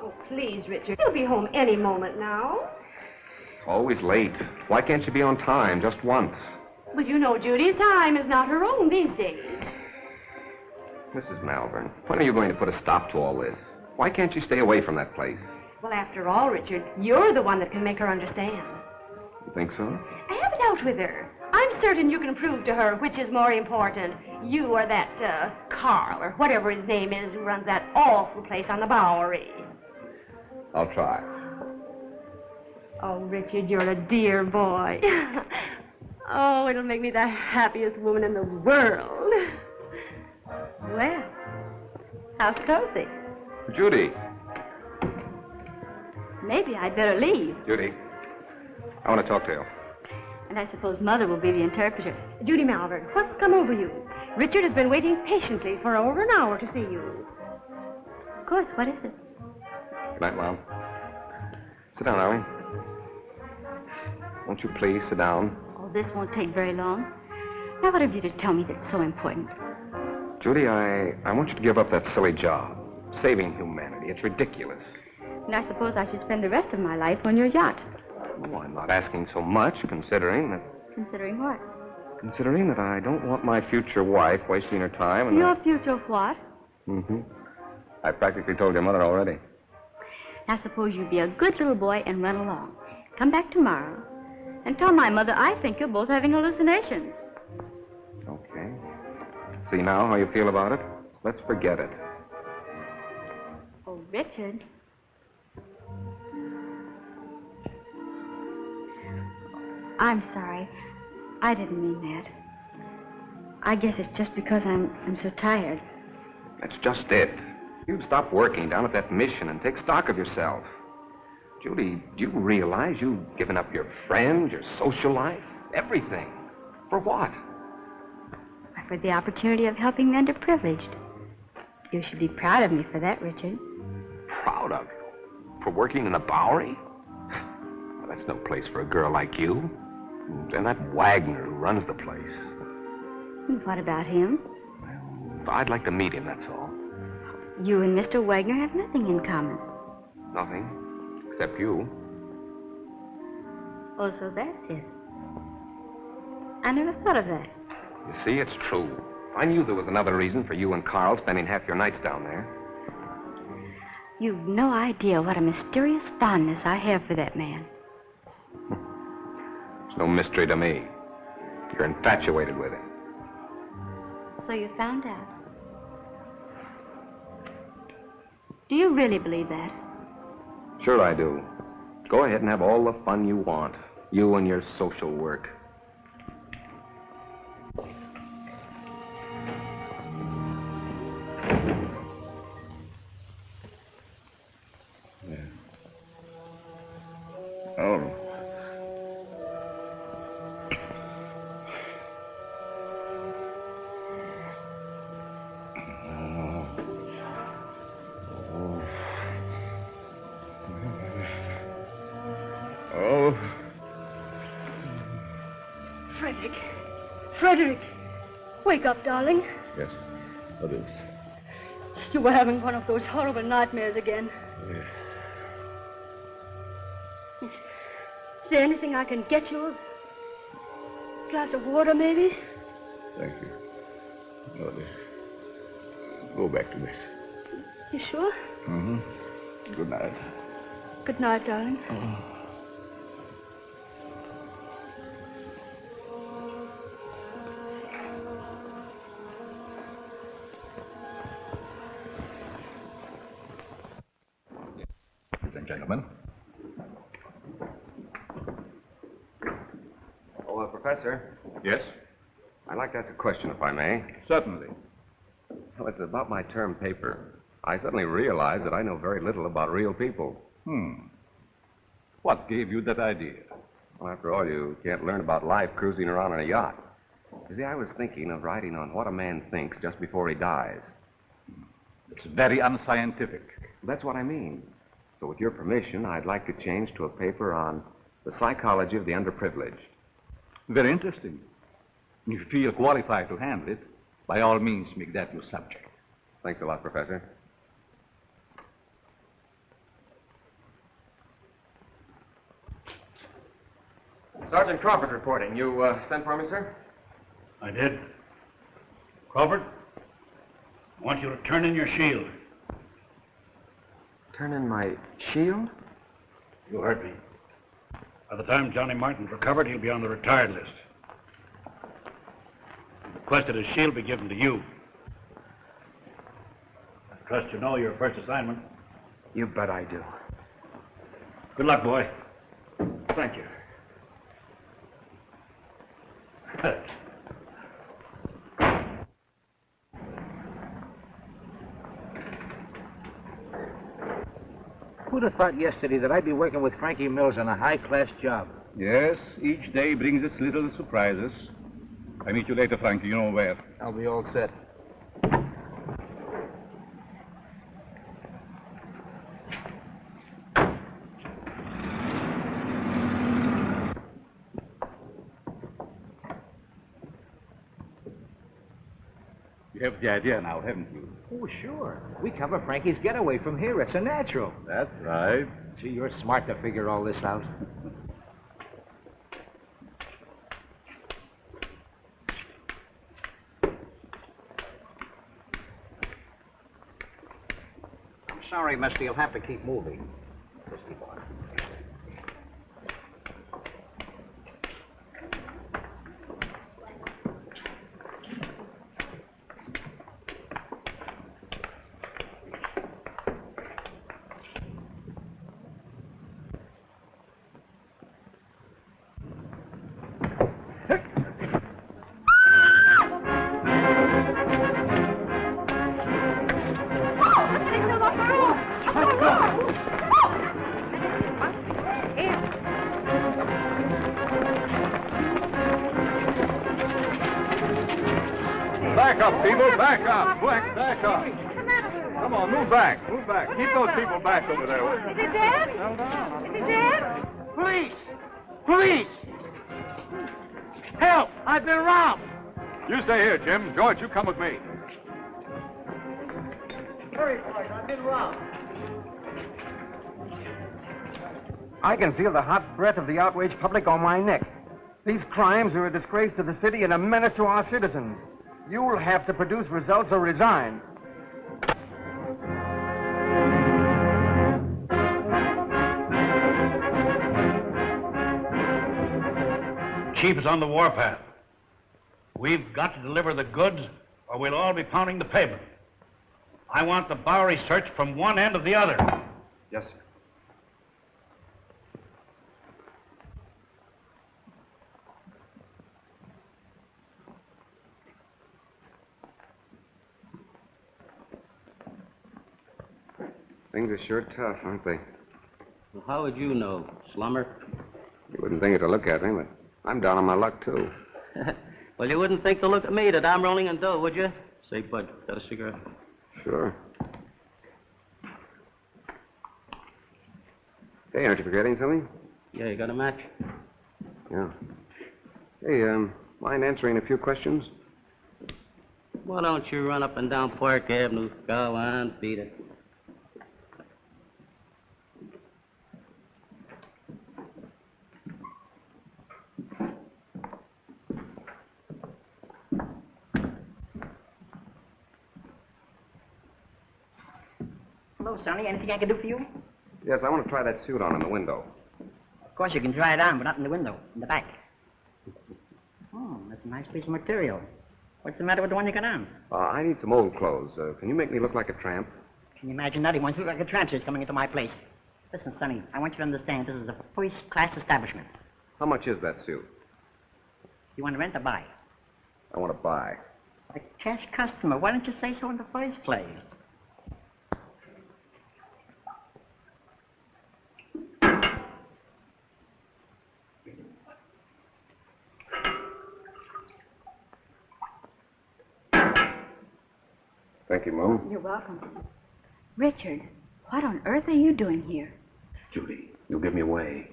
Oh, please, Richard. You'll be home any moment now. Always late. Why can't you be on time just once? But you know Judy's time is not her own these days. Mrs. Malvern, when are you going to put a stop to all this? Why can't you stay away from that place? Well, after all, Richard, you're the one that can make her understand. You think so? Have it out with her. I'm certain you can prove to her which is more important, you or that, Carl, or whatever his name is, who runs that awful place on the Bowery. I'll try. Oh, Richard, you're a dear boy. Oh, it'll make me the happiest woman in the world. Well, how's Cozy? Judy. Maybe I'd better leave. Judy, I want to talk to you. And I suppose Mother will be the interpreter. Judy Malvern, what's come over you? Richard has been waiting patiently for over an hour to see you. Of course, what is it? Good night, Mom. Sit down, Arlie. Won't you please sit down? Oh, this won't take very long. Now, what have you to tell me that's so important? Judy, I want you to give up that silly job. Saving humanity. It's ridiculous. And I suppose I should spend the rest of my life on your yacht. Oh, I'm not asking so much, considering that... Considering what? Considering that I don't want my future wife wasting her time and... Your future what? Mm-hmm. I practically told your mother already. Now, suppose you be a good little boy and run along. Come back tomorrow and tell my mother I think you're both having hallucinations. Okay. See now how you feel about it? Let's forget it. Oh, Richard. I'm sorry. I didn't mean that. I guess it's just because I'm so tired. That's just it. You'd stop working down at that mission and take stock of yourself. Judy, do you realize you've given up your friends, your social life, everything? For what? For the opportunity of helping the underprivileged. You should be proud of me for that, Richard. Proud of you? For working in the Bowery? Well, that's no place for a girl like you. And that Wagner who runs the place. And what about him? I'd like to meet him, that's all. You and Mr. Wagner have nothing in common. Nothing, except you. Oh, so that's it. I never thought of that. You see, it's true. I knew there was another reason for you and Carl spending half your nights down there. You've no idea what a mysterious fondness I have for that man. It's no mystery to me. You're infatuated with him. So you found out. Do you really believe that? Sure I do. Go ahead and have all the fun you want. You and your social work. Oh. Oh. Frederick, wake up, darling. Yes. What is? You were having one of those horrible nightmares again. Yes. Is there anything I can get you? A glass of water, maybe? Thank you. No, go back to bed. You sure? Mm-hmm. Good night. Good night, darling. Ladies and gentlemen. Oh, Professor. Yes? I'd like to ask a question, if I may. Certainly. Well, it's about my term paper. I suddenly realized that I know very little about real people. What gave you that idea? Well, after all, you can't learn about life cruising around on a yacht. You see, I was thinking of writing on what a man thinks just before he dies. It's very unscientific. That's what I mean. So with your permission, I'd like to change to a paper on the psychology of the underprivileged. Very interesting. If you feel qualified to handle it, by all means, make that your subject. Thanks a lot, Professor. Sergeant Crawford reporting. You sent for me, sir? I did. Crawford, I want you to turn in your shield. Turn in my shield? You heard me. By the time Johnny Martin's recovered, he'll be on the retired list. He requested his shield be given to you. I trust you know your first assignment. You bet I do. Good luck, boy. Thank you. Who'd have thought yesterday that I'd be working with Frankie Mills on a high-class job? Yes, each day brings its little surprises. I meet you later, Frankie. You know where. I'll be all set. You have the idea now, haven't you? Oh, sure. We cover Frankie's getaway from here. It's a natural. That's right. Gee, you're smart to figure all this out. I'm sorry, mister. You'll have to keep moving. Just keep on. Back up, people. Back up. Quick, back up. Come on, move back. Move back. Keep those people back over there. Is it dead? Is it dead? Police! Police! Help! I've been robbed! You stay here, Jim. George, you come with me. Hurry, boys. I've been robbed. I can feel the hot breath of the outraged public on my neck. These crimes are a disgrace to the city and a menace to our citizens. You'll have to produce results or resign. Chief is on the warpath. We've got to deliver the goods, or we'll all be pounding the pavement. I want the Bowery searched from one end to the other. Yes, sir. Things are sure tough, aren't they? Well, how would you know, slummer? You wouldn't think it to look at me, but I'm down on my luck, too. Well, you wouldn't think to look at me that I'm rolling in dough, would you? Say, Bud, got a cigarette? Sure. Hey, aren't you forgetting something? Yeah, you got a match? Yeah. Hey, mind answering a few questions? Why don't you run up and down Park Avenue? Go on, beat it. Hello, Sonny. Anything I can do for you? Yes, I want to try that suit on in the window. Of course, you can try it on, but not in the window, in the back. Oh, that's a nice piece of material. What's the matter with the one you got on? I need some old clothes. Can you make me look like a tramp? Can you imagine that? He wants to look like a tramp who's coming into my place. Listen, Sonny, I want you to understand this is a first-class establishment. How much is that suit? You want to rent or buy? I want to buy. A cash customer. Why don't you say so in the first place? Thank you, Mo. You're welcome. Richard, what on earth are you doing here? Judy, you'll give me away.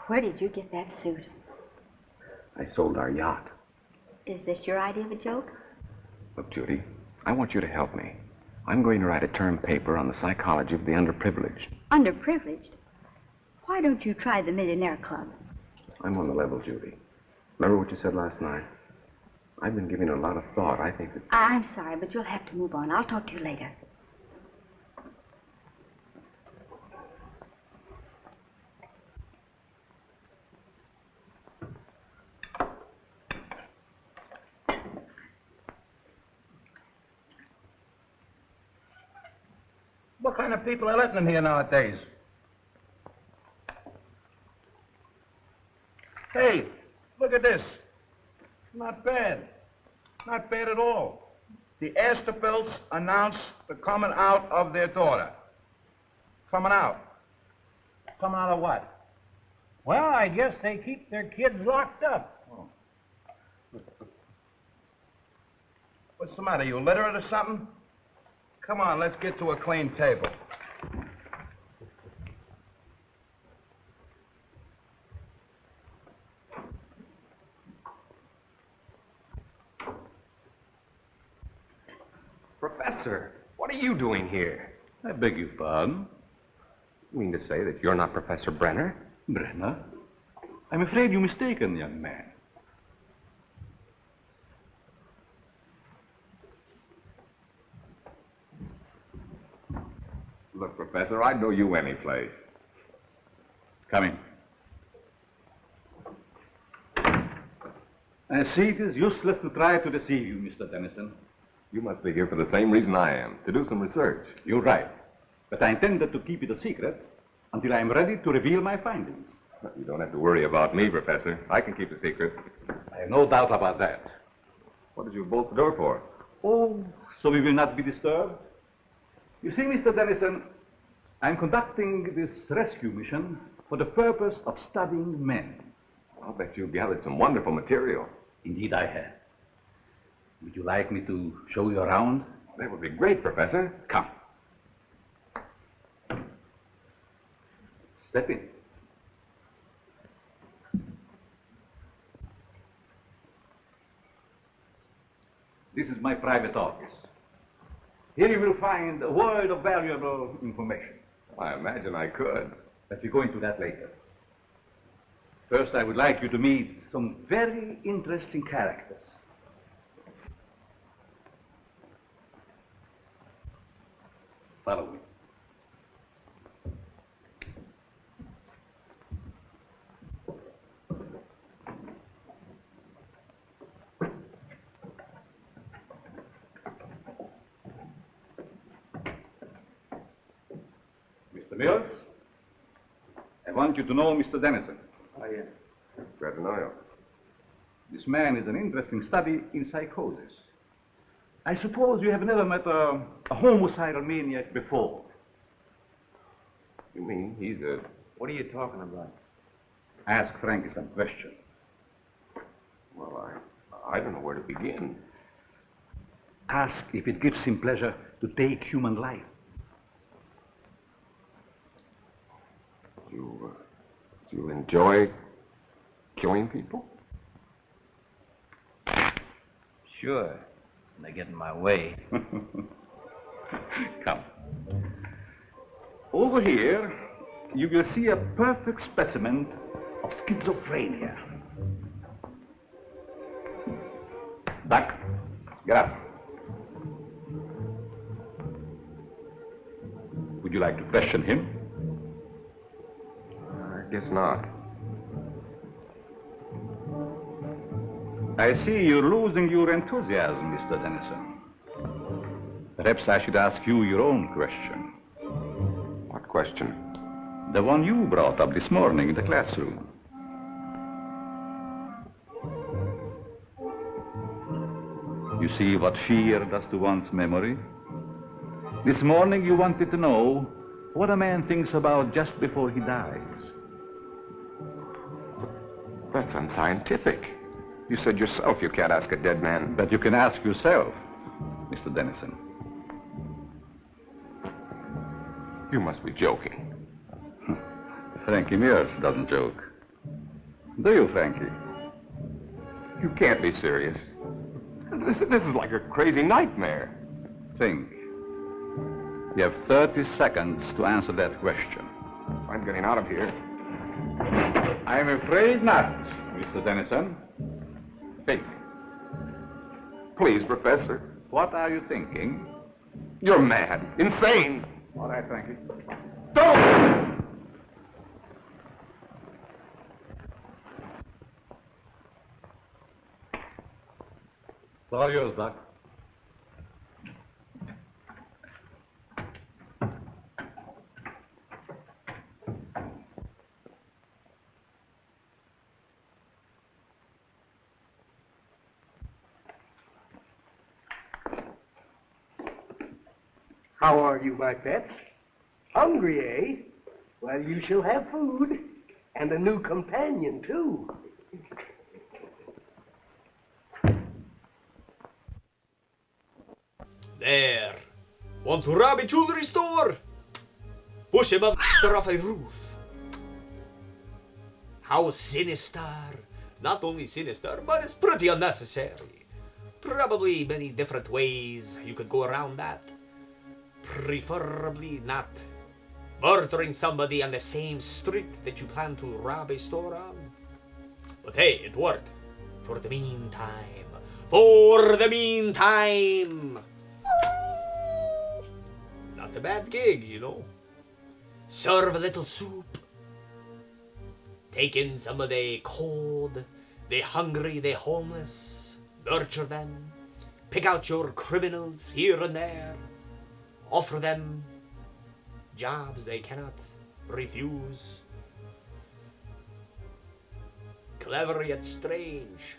Where did you get that suit? I sold our yacht. Is this your idea of a joke? Look, Judy, I want you to help me. I'm going to write a term paper on the psychology of the underprivileged. Underprivileged? Why don't you try the Millionaire Club? I'm on the level, Judy. Remember what you said last night? I've been giving it a lot of thought. I think that... I'm sorry, but you'll have to move on. I'll talk to you later. What kind of people are letting in here nowadays? Hey, look at this. Not bad. Not bad at all. The Asterbilts announced the coming out of their daughter. Coming out. Coming out of what? Well, I guess they keep their kids locked up. Oh. What's the matter? You illiterate or something? Come on, let's get to a clean table. Professor, what are you doing here? I beg your pardon? You mean to say that you're not Professor Brenner? Brenner? I'm afraid you're mistaken, young man. Look, Professor, I'd know you any place. Come in. I see it is useless to try to deceive you, Mr. Dennison. You must be here for the same reason I am, to do some research. You're right. But I intended to keep it a secret until I am ready to reveal my findings. You don't have to worry about me, Professor. I can keep a secret. I have no doubt about that. What did you bolt the door for? Oh, so we will not be disturbed? You see, Mr. Dennison, I'm conducting this rescue mission for the purpose of studying men. I'll bet you've gathered some wonderful material. Indeed I have. Would you like me to show you around? That would be great, Professor. Come. Step in. This is my private office. Here you will find a world of valuable information. I imagine I could. But we'll go into that later. First, I would like you to meet some very interesting characters. Follow me. Mr. Mills, I want you to know Mr. Dennison. Oh, yeah. Glad to know you. This man is an interesting study in psychosis. I suppose you have never met a homicidal maniac before. You mean he's a... What are you talking about? Ask Frankie some questions. Well, I don't know where to begin. Ask if it gives him pleasure to take human life. Do you enjoy killing people? Sure. When they get in my way. Come. Over here, you will see a perfect specimen of schizophrenia. Duck, get up. Would you like to question him? I guess not. I see you're losing your enthusiasm, Mr. Dennison. Perhaps I should ask you your own question. What question? The one you brought up this morning in the classroom. You see what fear does to one's memory? This morning you wanted to know what a man thinks about just before he dies. That's unscientific. You said yourself you can't ask a dead man. But you can ask yourself, Mr. Dennison. You must be joking. Frankie Mears doesn't joke. Do you, Frankie? You can't be serious. This is like a crazy nightmare. Think. You have 30 seconds to answer that question. I'm getting out of here. I'm afraid not, Mr. Dennison. Think. Please, Professor. What are you thinking? You're mad. Insane. All right, Frankie. Don't! It's all yours, Doc. How are you, my pets? Hungry, eh? Well, you shall have food. And a new companion, too. There. Want to rob a jewelry store? Push a motherfucker off a roof. How sinister. Not only sinister, but it's pretty unnecessary. Probably many different ways you could go around that. Preferably not murdering somebody on the same street that you plan to rob a store on. But hey, it worked. For the meantime. For the meantime. Not a bad gig, you know. Serve a little soup. Take in some of the cold, the hungry, the homeless. Nurture them. Pick out your criminals here and there. Offer them jobs they cannot refuse. Clever yet strange.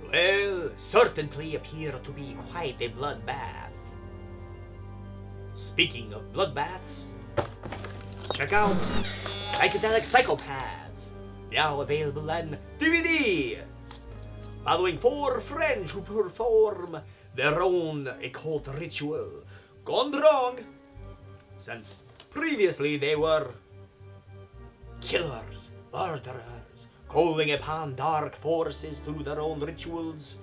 Well, certainly appear to be quite a bloodbath. Speaking of bloodbaths, check out Psychedelic Psychopaths, now available on DVD. Following 4 friends who perform their own occult ritual gone wrong, since previously they were killers, murderers, calling upon dark forces through their own rituals.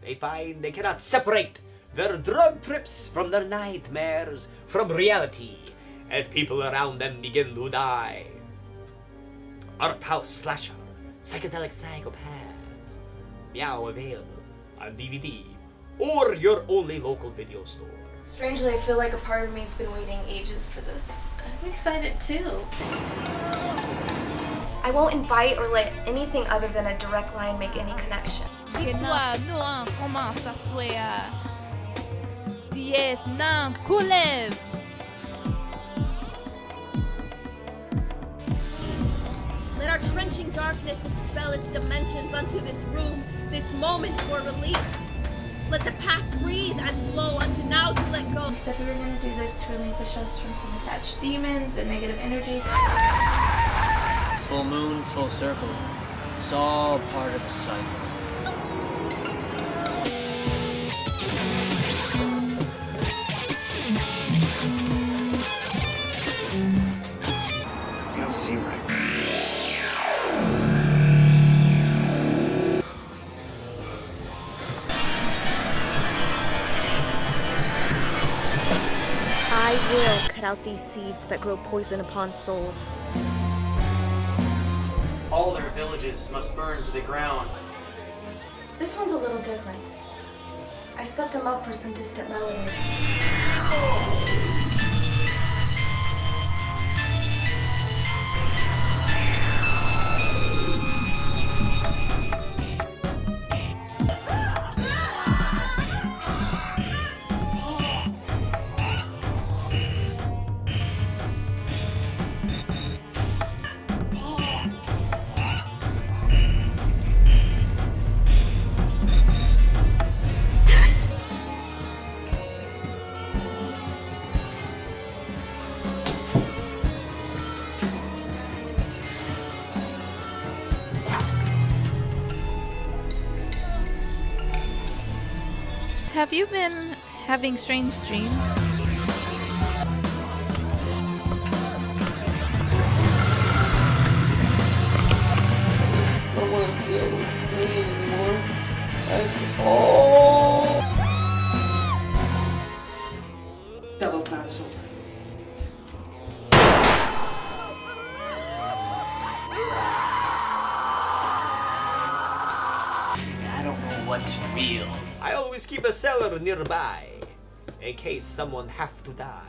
They find they cannot separate their drug trips from their nightmares from reality as people around them begin to die. Art house slasher, Psychedelic Psychopaths, now available on DVD or your only local video store. Strangely, I feel like a part of me's been waiting ages for this. We find it too. I won't invite or let anything other than a direct line make any connection. Et toi, nous on commence à souhaiter. Dies nam kulev. Let our trenching darkness expel its dimensions unto this room, this moment for relief. Let the past breathe and flow unto now to let go. You said we were going to do this to relinquish us from some attached demons and negative energies. Full moon, full circle. It's all part of the cycle. You don't seem right. I will cut out these seeds that grow poison upon souls. All their villages must burn to the ground. This one's a little different. I set them up for some distant relatives. have you been having strange dreams? I don't want to feel this pain anymore. That's all. Devil's not his over. I don't know what's real. I always keep a cellar nearby, in case someone have to die.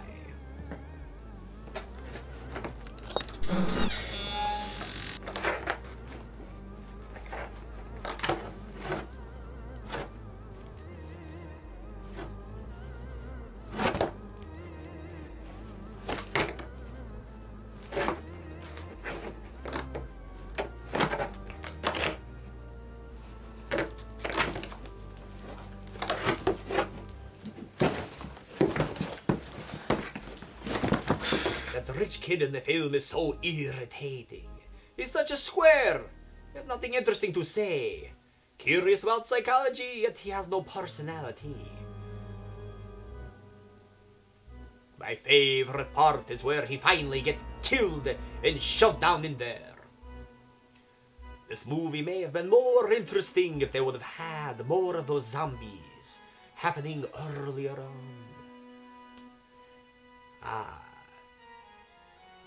That rich kid in the film is so irritating. He's such a square. He has nothing interesting to say. Curious about psychology, yet he has no personality. My favorite part is where he finally gets killed and shoved down in there. This movie may have been more interesting if they would have had more of those zombies happening earlier on. Ah.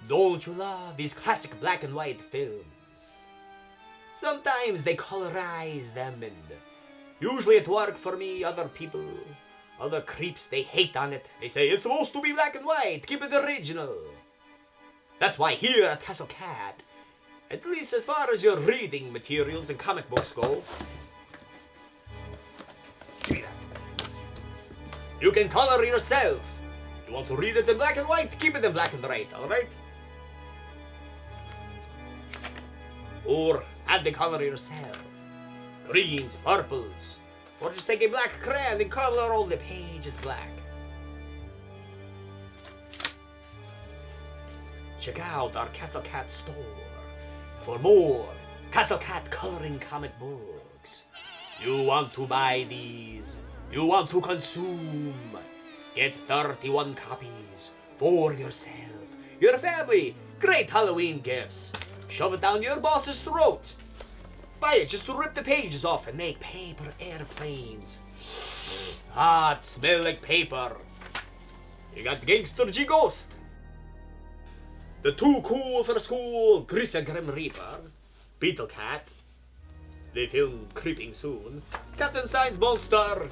Don't you love these classic black and white films? Sometimes they colorize them, and usually it works for me. Other people, other creeps, they hate on it. They say it's supposed to be black and white, keep it original. That's why here at Castle Cat, at least as far as your reading materials and comic books go, you can color yourself. You want to read it in black and white, keep it in black and white, alright? Or add the color yourself. Greens, purples. Or just take a black crayon and color all the pages black. Check out our Castle Cat store for more Castle Cat coloring comic books. You want to buy these? You want to consume? Get 31 copies for yourself, your family. Great Halloween gifts. Shove it down your boss's throat. Buy it just to rip the pages off and make paper airplanes. Ah, it smell like paper. You got Gangster G Ghost. The Too Cool for School Grisa Grim Reaper. Beetle Cat. The film creeping soon. Captain Monster.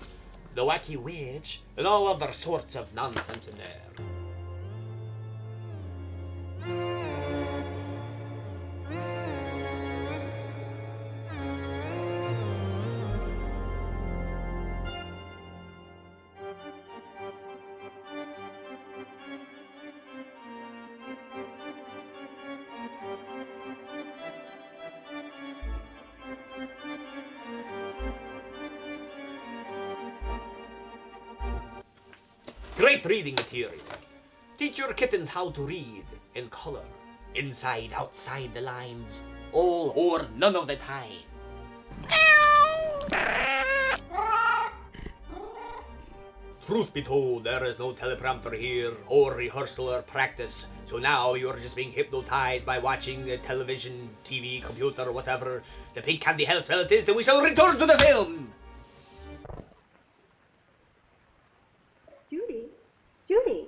The Wacky Witch. And all other sorts of nonsense in there. Great reading material. Teach your kittens how to read in color. Inside, outside the lines. All or none of the time. Truth be told, there is no teleprompter here, or rehearsal or practice. So now you're just being hypnotized by watching the television, TV, computer, whatever. The pink candy hell spell it is, and we shall return to the film! Judy.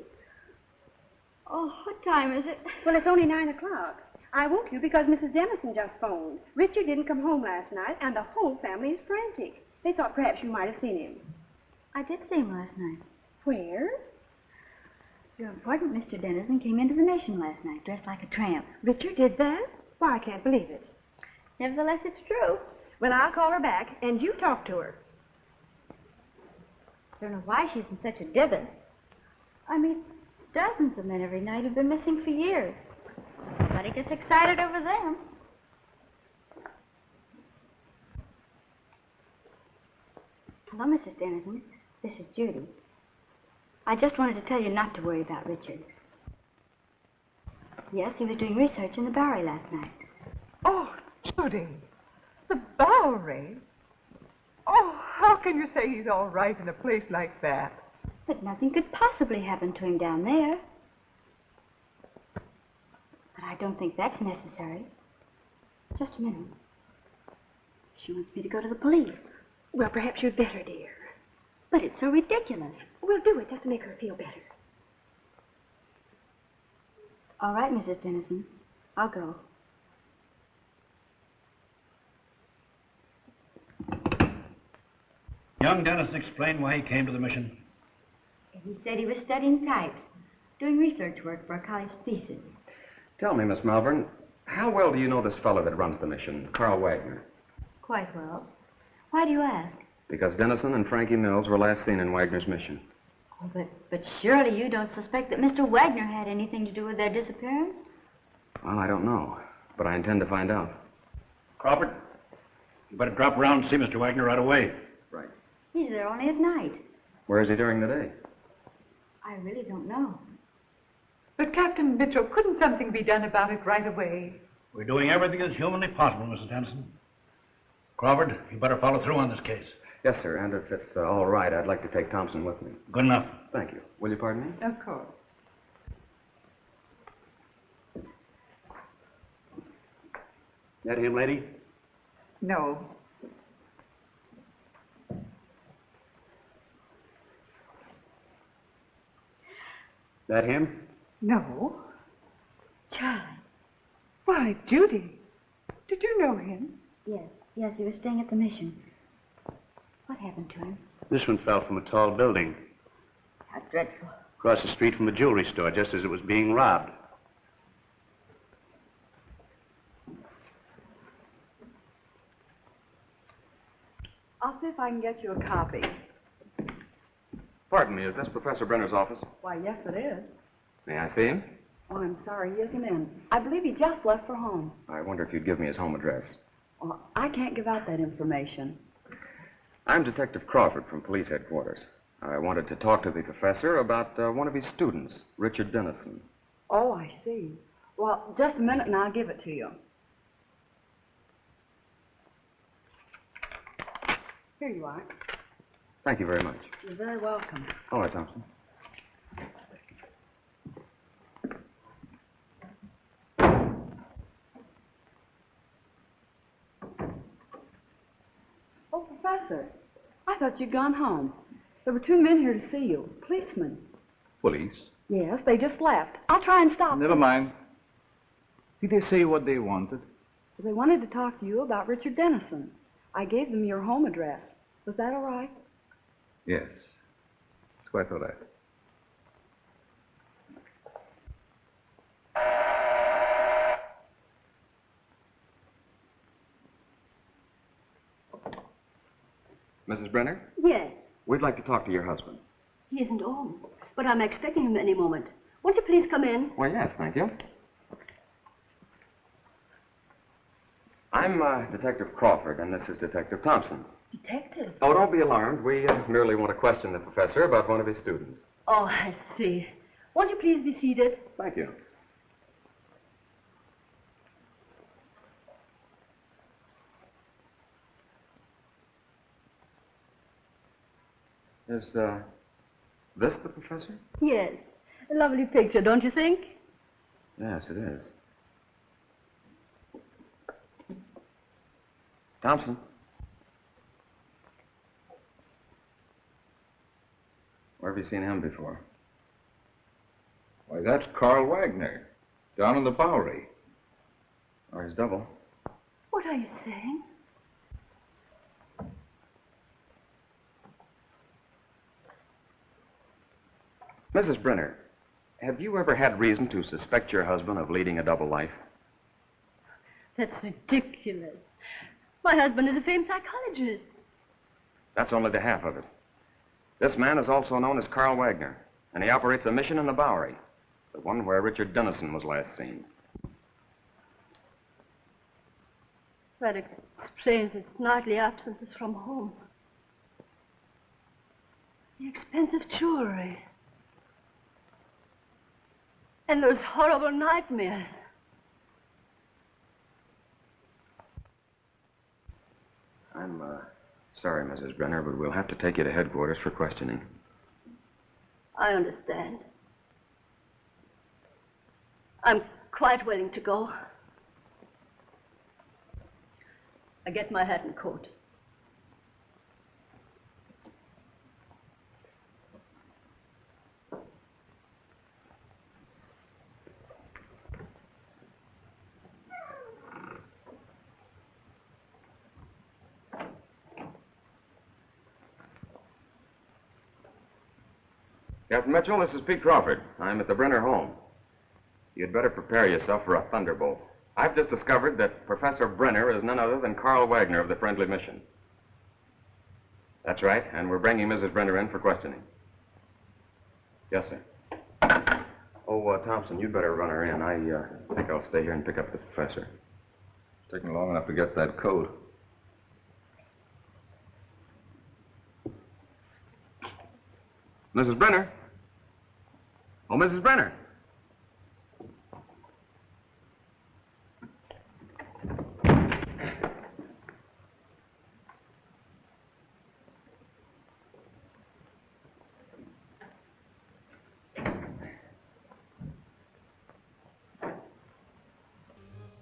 Oh, what time is it? Well, it's only 9 o'clock. I woke you because Mrs. Dennison just phoned. Richard didn't come home last night, and the whole family is frantic. They thought perhaps you might have seen him. I did see him last night. Where? Your important Mr. Dennison came into the Nation last night, dressed like a tramp. Richard did that? Why, I can't believe it. Nevertheless, it's true. Well, I'll call her back, and you talk to her. I don't know why she's in such a dibbin. I meet dozens of men every night who've been missing for years. Nobody gets excited over them. Hello, Mrs. Dennison. This is Judy. I just wanted to tell you not to worry about Richard. Yes, he was doing research in the Bowery last night. Oh, Judy, the Bowery? Oh, How can you say he's all right in a place like that? But nothing could possibly happen to him down there. But I don't think that's necessary. Just a minute. She wants me to go to the police. Well, perhaps you'd better, dear. But it's so ridiculous. We'll do it just to make her feel better. All right, Mrs. Dennison. I'll go. Young Dennison explained why he came to the mission. He said he was studying types, doing research work for a college thesis. Tell me, Miss Malvern, how well do you know this fellow that runs the mission, Carl Wagner? Quite well. Why do you ask? Because Dennison and Frankie Mills were last seen in Wagner's mission. Oh, but surely you don't suspect that Mr. Wagner had anything to do with their disappearance? Well, I don't know, but I intend to find out. Crawford, you better drop around and see Mr. Wagner right away. Right. He's there only at night. Where is he during the day? I really don't know. But Captain Mitchell, couldn't something be done about it right away? We're doing everything that's humanly possible, Mrs. Dennison. Crawford, you better follow through on this case. Yes, sir, and if it's all right, I'd like to take Thompson with me. Good enough. Thank you. Will you pardon me? Of course. That him, lady? No. That him? No. Charlie. Why, Judy. Did you know him? Yes, he was staying at the mission. What happened to him? This one fell from a tall building How dreadful. across the street from a jewelry store just as it was being robbed. I'll see if I can get you a copy. Pardon me, is this Professor Brenner's office? Why, yes, it is. May I see him? Oh, I'm sorry, he isn't in. I believe he just left for home. I wonder if you'd give me his home address. Well, I can't give out that information. I'm Detective Crawford from police headquarters. I wanted to talk to the professor about one of his students, Richard Dennison. Oh, I see. Well, just a minute and I'll give it to you. Here you are. Thank you very much. You're very welcome. All right, Thompson. Oh, Professor, I thought you'd gone home. There were two men here to see you, policemen. Police? Yes, they just left. I'll try and stop Never them. mind. Did they say what they wanted? They wanted to talk to you about Richard Dennison. I gave them your home address. Was that all right? Yes. It's quite all right. Mrs. Brenner, Yes, we'd like to talk to your husband. he isn't home, but I'm expecting him any moment. Won't you please come in? Well, yes, thank you. I'm Detective Crawford, and this is Detective Thompson. Detective? Oh, don't be alarmed. We merely want to question the professor about one of his students. Oh, I see. Won't you please be seated? Thank you. Is this the professor? Yes. A lovely picture, don't you think? Yes, it is. Thompson. Where have you seen him before? Why, that's Carl Wagner, down in the Bowery. Or his double. What are you saying? Mrs. Brenner, have you ever had reason to suspect your husband of leading a double life? That's ridiculous. My husband is a famed psychologist. That's only the half of it. This man is also known as Carl Wagner, and he operates a mission in the Bowery, the one where Richard Dennison was last seen. That explains his nightly absences from home. The expensive jewelry. And those horrible nightmares. I'm Sorry, Mrs. Brenner, but we'll have to take you to headquarters for questioning. I understand. I'm quite willing to go. I get my hat and coat. Captain Mitchell, this is Pete Crawford. I'm at the Brenner home. You'd better prepare yourself for a thunderbolt. I've just discovered that Professor Brenner is none other than Carl Wagner of the Friendly Mission. That's right, and we're bringing Mrs. Brenner in for questioning. Yes, sir. Oh, Thompson, you'd better run her in. I think I'll stay here and pick up the professor. It's taking long enough to get that coat. Mrs. Brenner? Oh, Mrs. Brenner.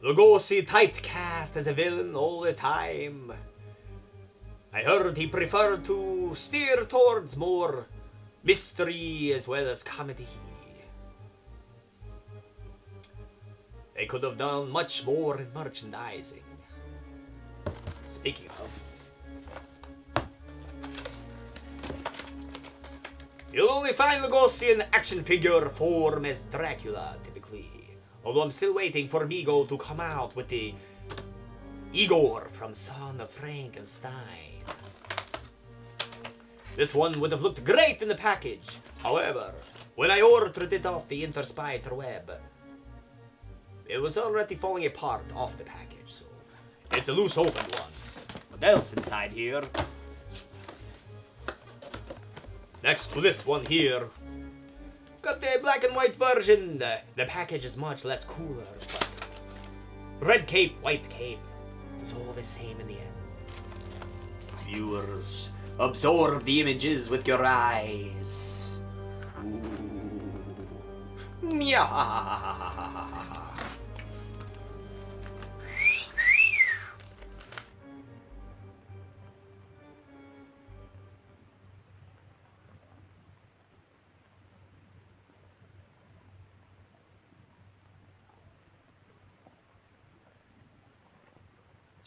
Lugosi typecast as a villain all the time. I heard he preferred to steer towards more mystery as well as comedy. They could have done much more in merchandising. Speaking of, you'll only find Lugosi in action figure form as Dracula, typically. Although I'm still waiting for Migo to come out with the Igor from Son of Frankenstein. This one would have looked great in the package. However, when I ordered it off the Interspider web, it was already falling apart off the package, so it's a loose open one. What else inside here? Next to this one here, got the black and white version. The package is much less cooler, but red cape, white cape, it's all the same in the end. Viewers, absorb the images with your eyes. Ooh. Meow.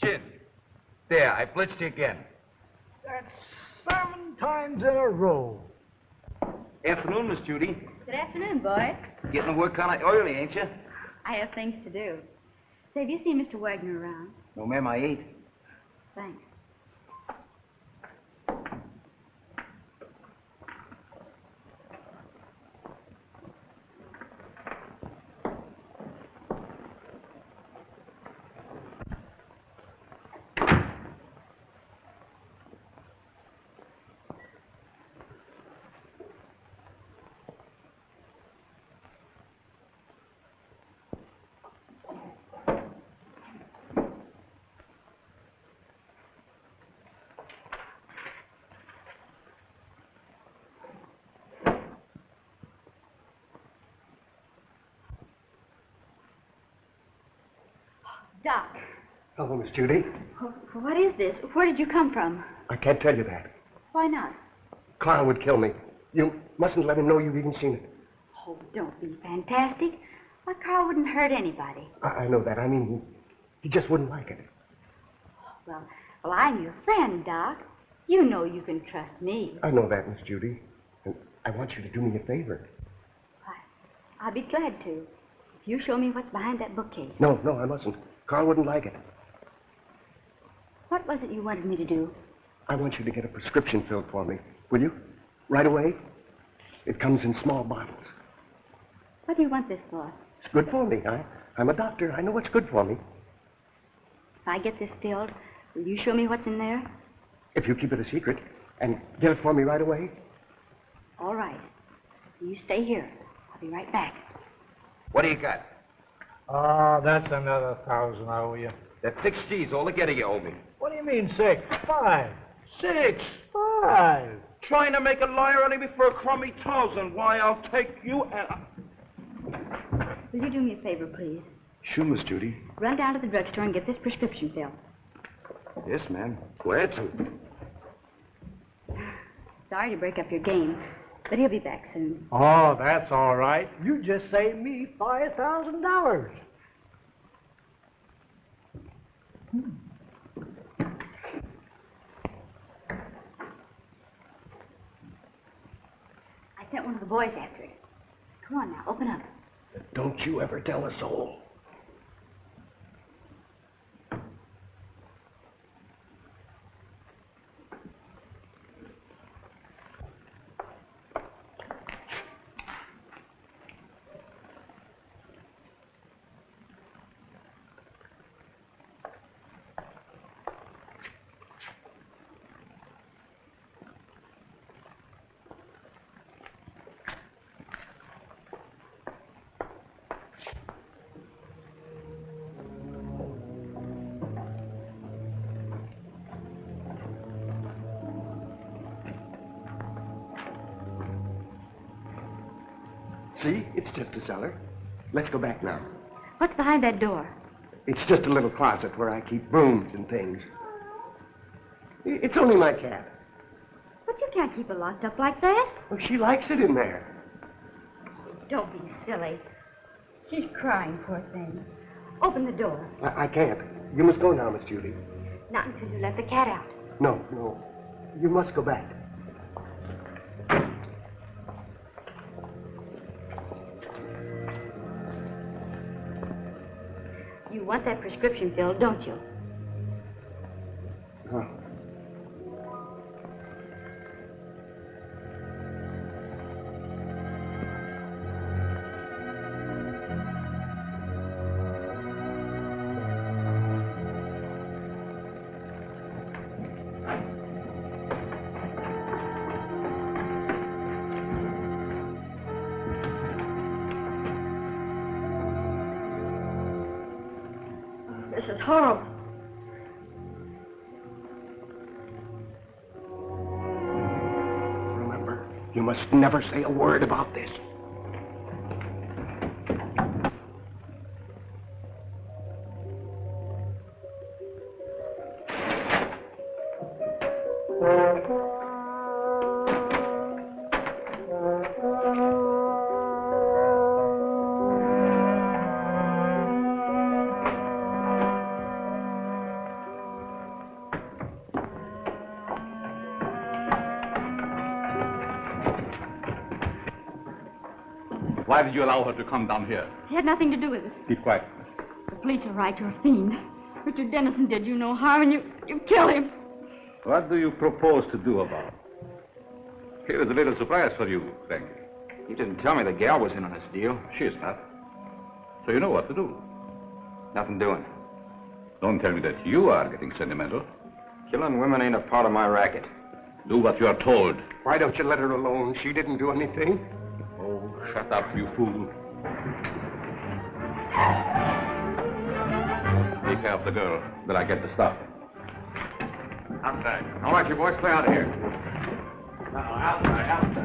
Chin. There, I blitzed you again. That's 7 times in a row. Afternoon, Miss Judy. Good afternoon, boy. Getting to work kind of early, ain't you? I have things to do. Say, have you seen Mr. Wagner around? No, ma'am, I ain't. Thanks. Doc. Hello, Miss Judy. What is this? Where did you come from? I can't tell you that. Why not? Carl would kill me. You mustn't let him know you've even seen it. Oh, don't be fantastic. Why, Carl wouldn't hurt anybody. I know that. I mean, he just wouldn't like it. Well, I'm your friend, Doc. You know you can trust me. I know that, Miss Judy. And I want you to do me a favor. I'll be glad to. If you show me what's behind that bookcase. No, I mustn't. Carl wouldn't like it. What was it you wanted me to do? I want you to get a prescription filled for me. Will you? Right away? It comes in small bottles. What do you want this for? It's good for me. I'm a doctor. I know what's good for me. If I get this filled, will you show me what's in there? If you keep it a secret and get it for me right away. All right. You stay here. I'll be right back. What do you got? Oh, that's another 1,000 I owe you. That's 6 G's altogether you owe me. What do you mean 6? 5. 6-5. Trying to make a liar out of me for a crummy $1,000. Why, I'll take you and... Will you do me a favor, please? Sure, Miss Judy. Run down to the drugstore and get this prescription filled. Yes, ma'am. Glad to. Sorry to break up your game, but he'll be back soon. Oh, that's all right. You just saved me $5,000. I sent one of the boys after it. Come on now, open up. Don't you ever tell a soul. See, it's just a cellar. Let's go back now. What's behind that door? It's just a little closet where I keep brooms and things. It's only my cat. But you can't keep her locked up like that. Well, she likes it in there. Don't be silly. She's crying, poor thing. Open the door. I can't. You must go now, Miss Judy. Not until you let the cat out. No, no. You must go back. You want that prescription filled, don't you? Oh. This is horrible. Remember, you must never say a word about this. Why did you allow her to come down here? It had nothing to do with it. Keep quiet. The police are right, you're a fiend. Richard Dennison did you no harm, and you killed him. What do you propose to do about it? Here's a little surprise for you, Frankie. You didn't tell me the gal was in on this deal. She's not. So you know what to do. Nothing doing. Don't tell me that you are getting sentimental. Killing women ain't a part of my racket. Do what you are told. Why don't you let her alone? She didn't do anything. Oh, shut up, you fool. Take care of the girl, then I get the stuff. Outside. All right, you boys, play out of here. Outside.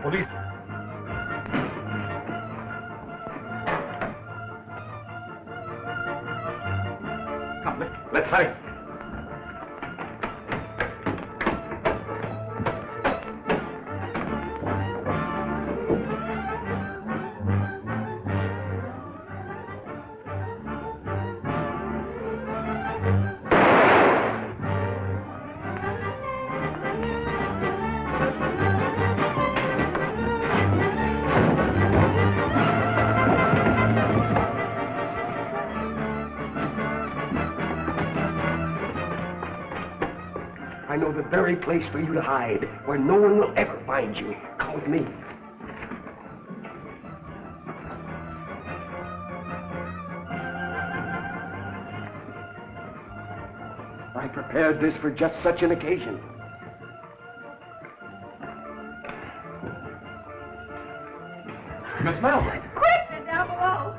Police. Come, let's hurry. I know the very place for you to hide, where no one will ever find you. Come with me. I prepared this for just such an occasion. Miss Melvin. Quick! They're down below.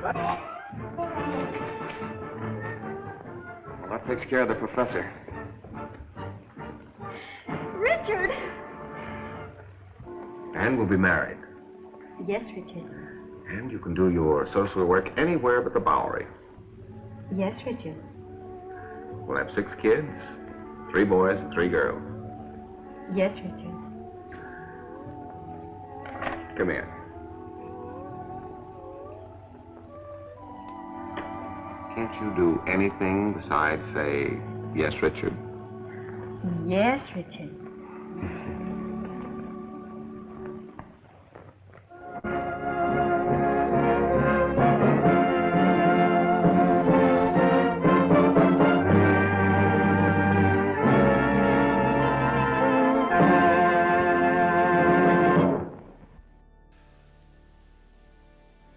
Well, that takes care of the professor. Richard! And we'll be married. Yes, Richard. And you can do your social work anywhere but the Bowery. Yes, Richard. We'll have 6 kids, 3 boys and 3 girls. Yes, Richard. Come here. Can't you do anything besides say, yes, Richard? Yes, Richard.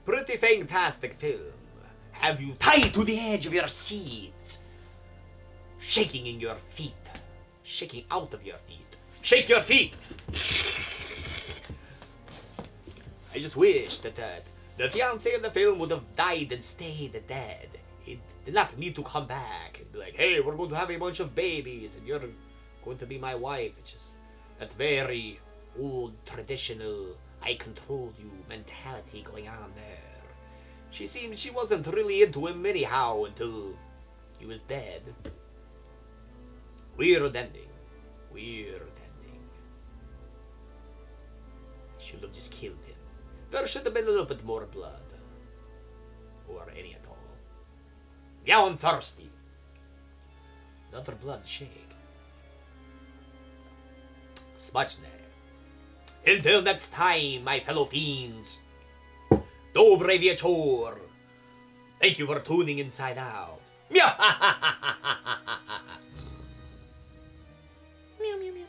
Pretty fantastic film. Have you tied to the edge of your seat? Shaking in your feet. Shaking out of your feet. Shake your feet! I just wish that the fiancé in the film would have died and stayed dead. He did not need to come back and be like, hey, we're going to have a bunch of babies and you're going to be my wife. It's just that very old, traditional, I control you mentality going on there. She seemed she wasn't really into him anyhow until he was dead. Weird ending. Weird ending. Should have just killed him. There should have been a little bit more blood. Or any at all. Now I'm thirsty. Another blood shake. Smaczne. Until next time, my fellow fiends. Dobre wieczór. Thank you for tuning Inside Out. Meow. Meow, meow, meow,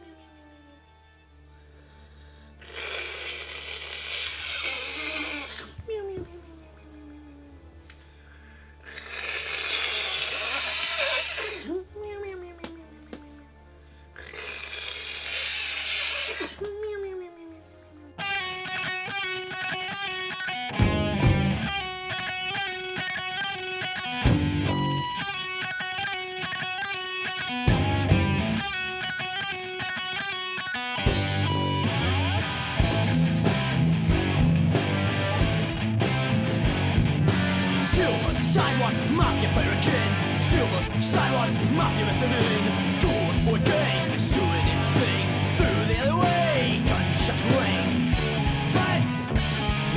Silver sidewalk mafia player again. Silver sidewalk mafia listening. Doors for gangs doing its thing. Through the other way, gunshots ring. Run,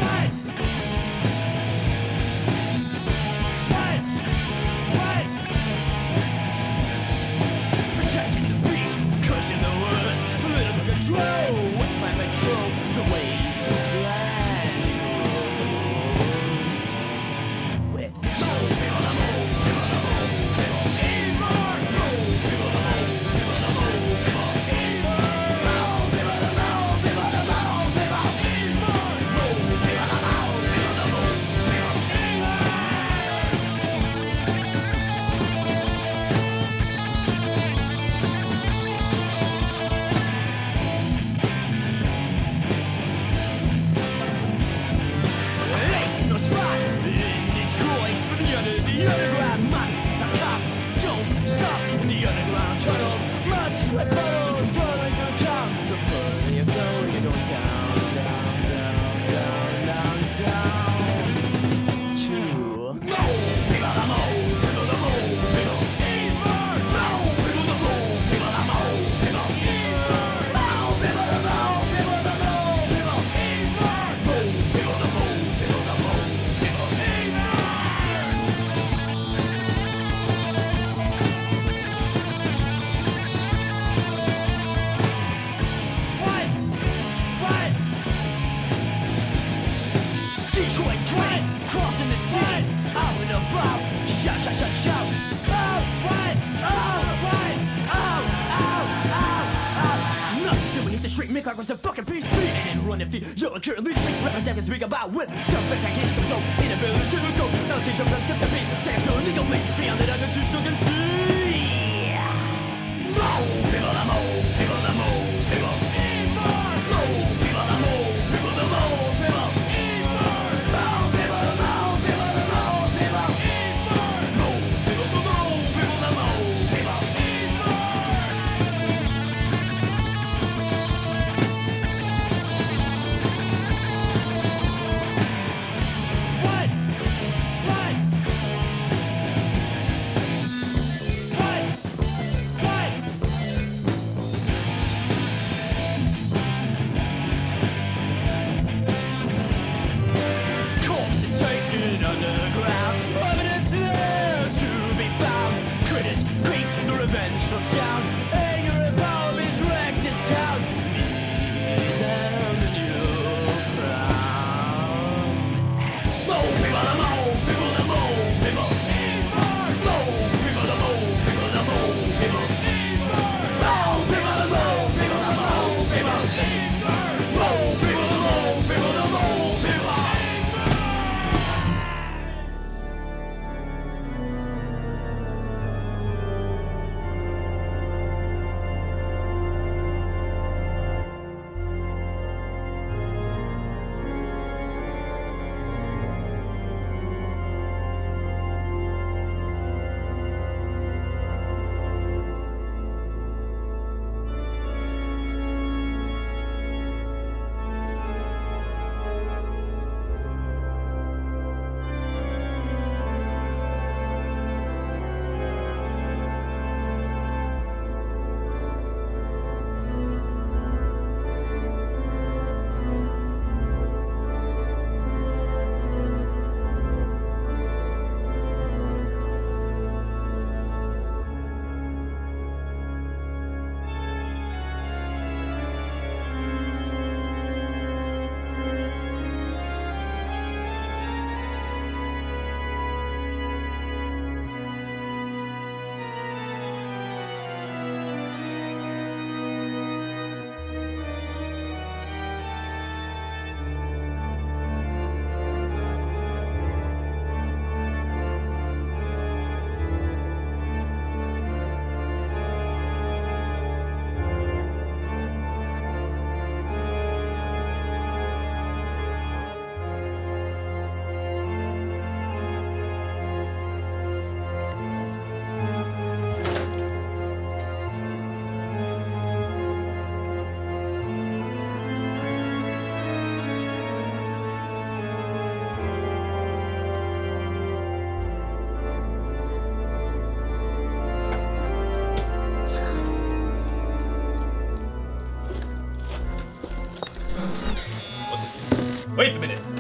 run, run, run. Protecting the beast, cursing the worst. Little bit control, what's like control? The wasteland. Think like was a fucking beast beat and run if you're a cure leech me. Rapping that can speak about wit. Some fake I can't some dope. Inability to go. Now teach them to the beat. Take it to illegally. Beyond the others you still can see. More people, the more people, the more people. More people, the more people, the more people. More people, the more people, the more people. More people, the more people, the more people. What? What? What? What? Corpses taken underground. Evidence there's to be found. Critics creep the revengeful sound. Anger and power is wrecked this town. Need them in your frown. More people, the more people, the more people. More people, the more people, the more people. More people, the more people, the more people. More people, the more people, the more people. Wait a minute.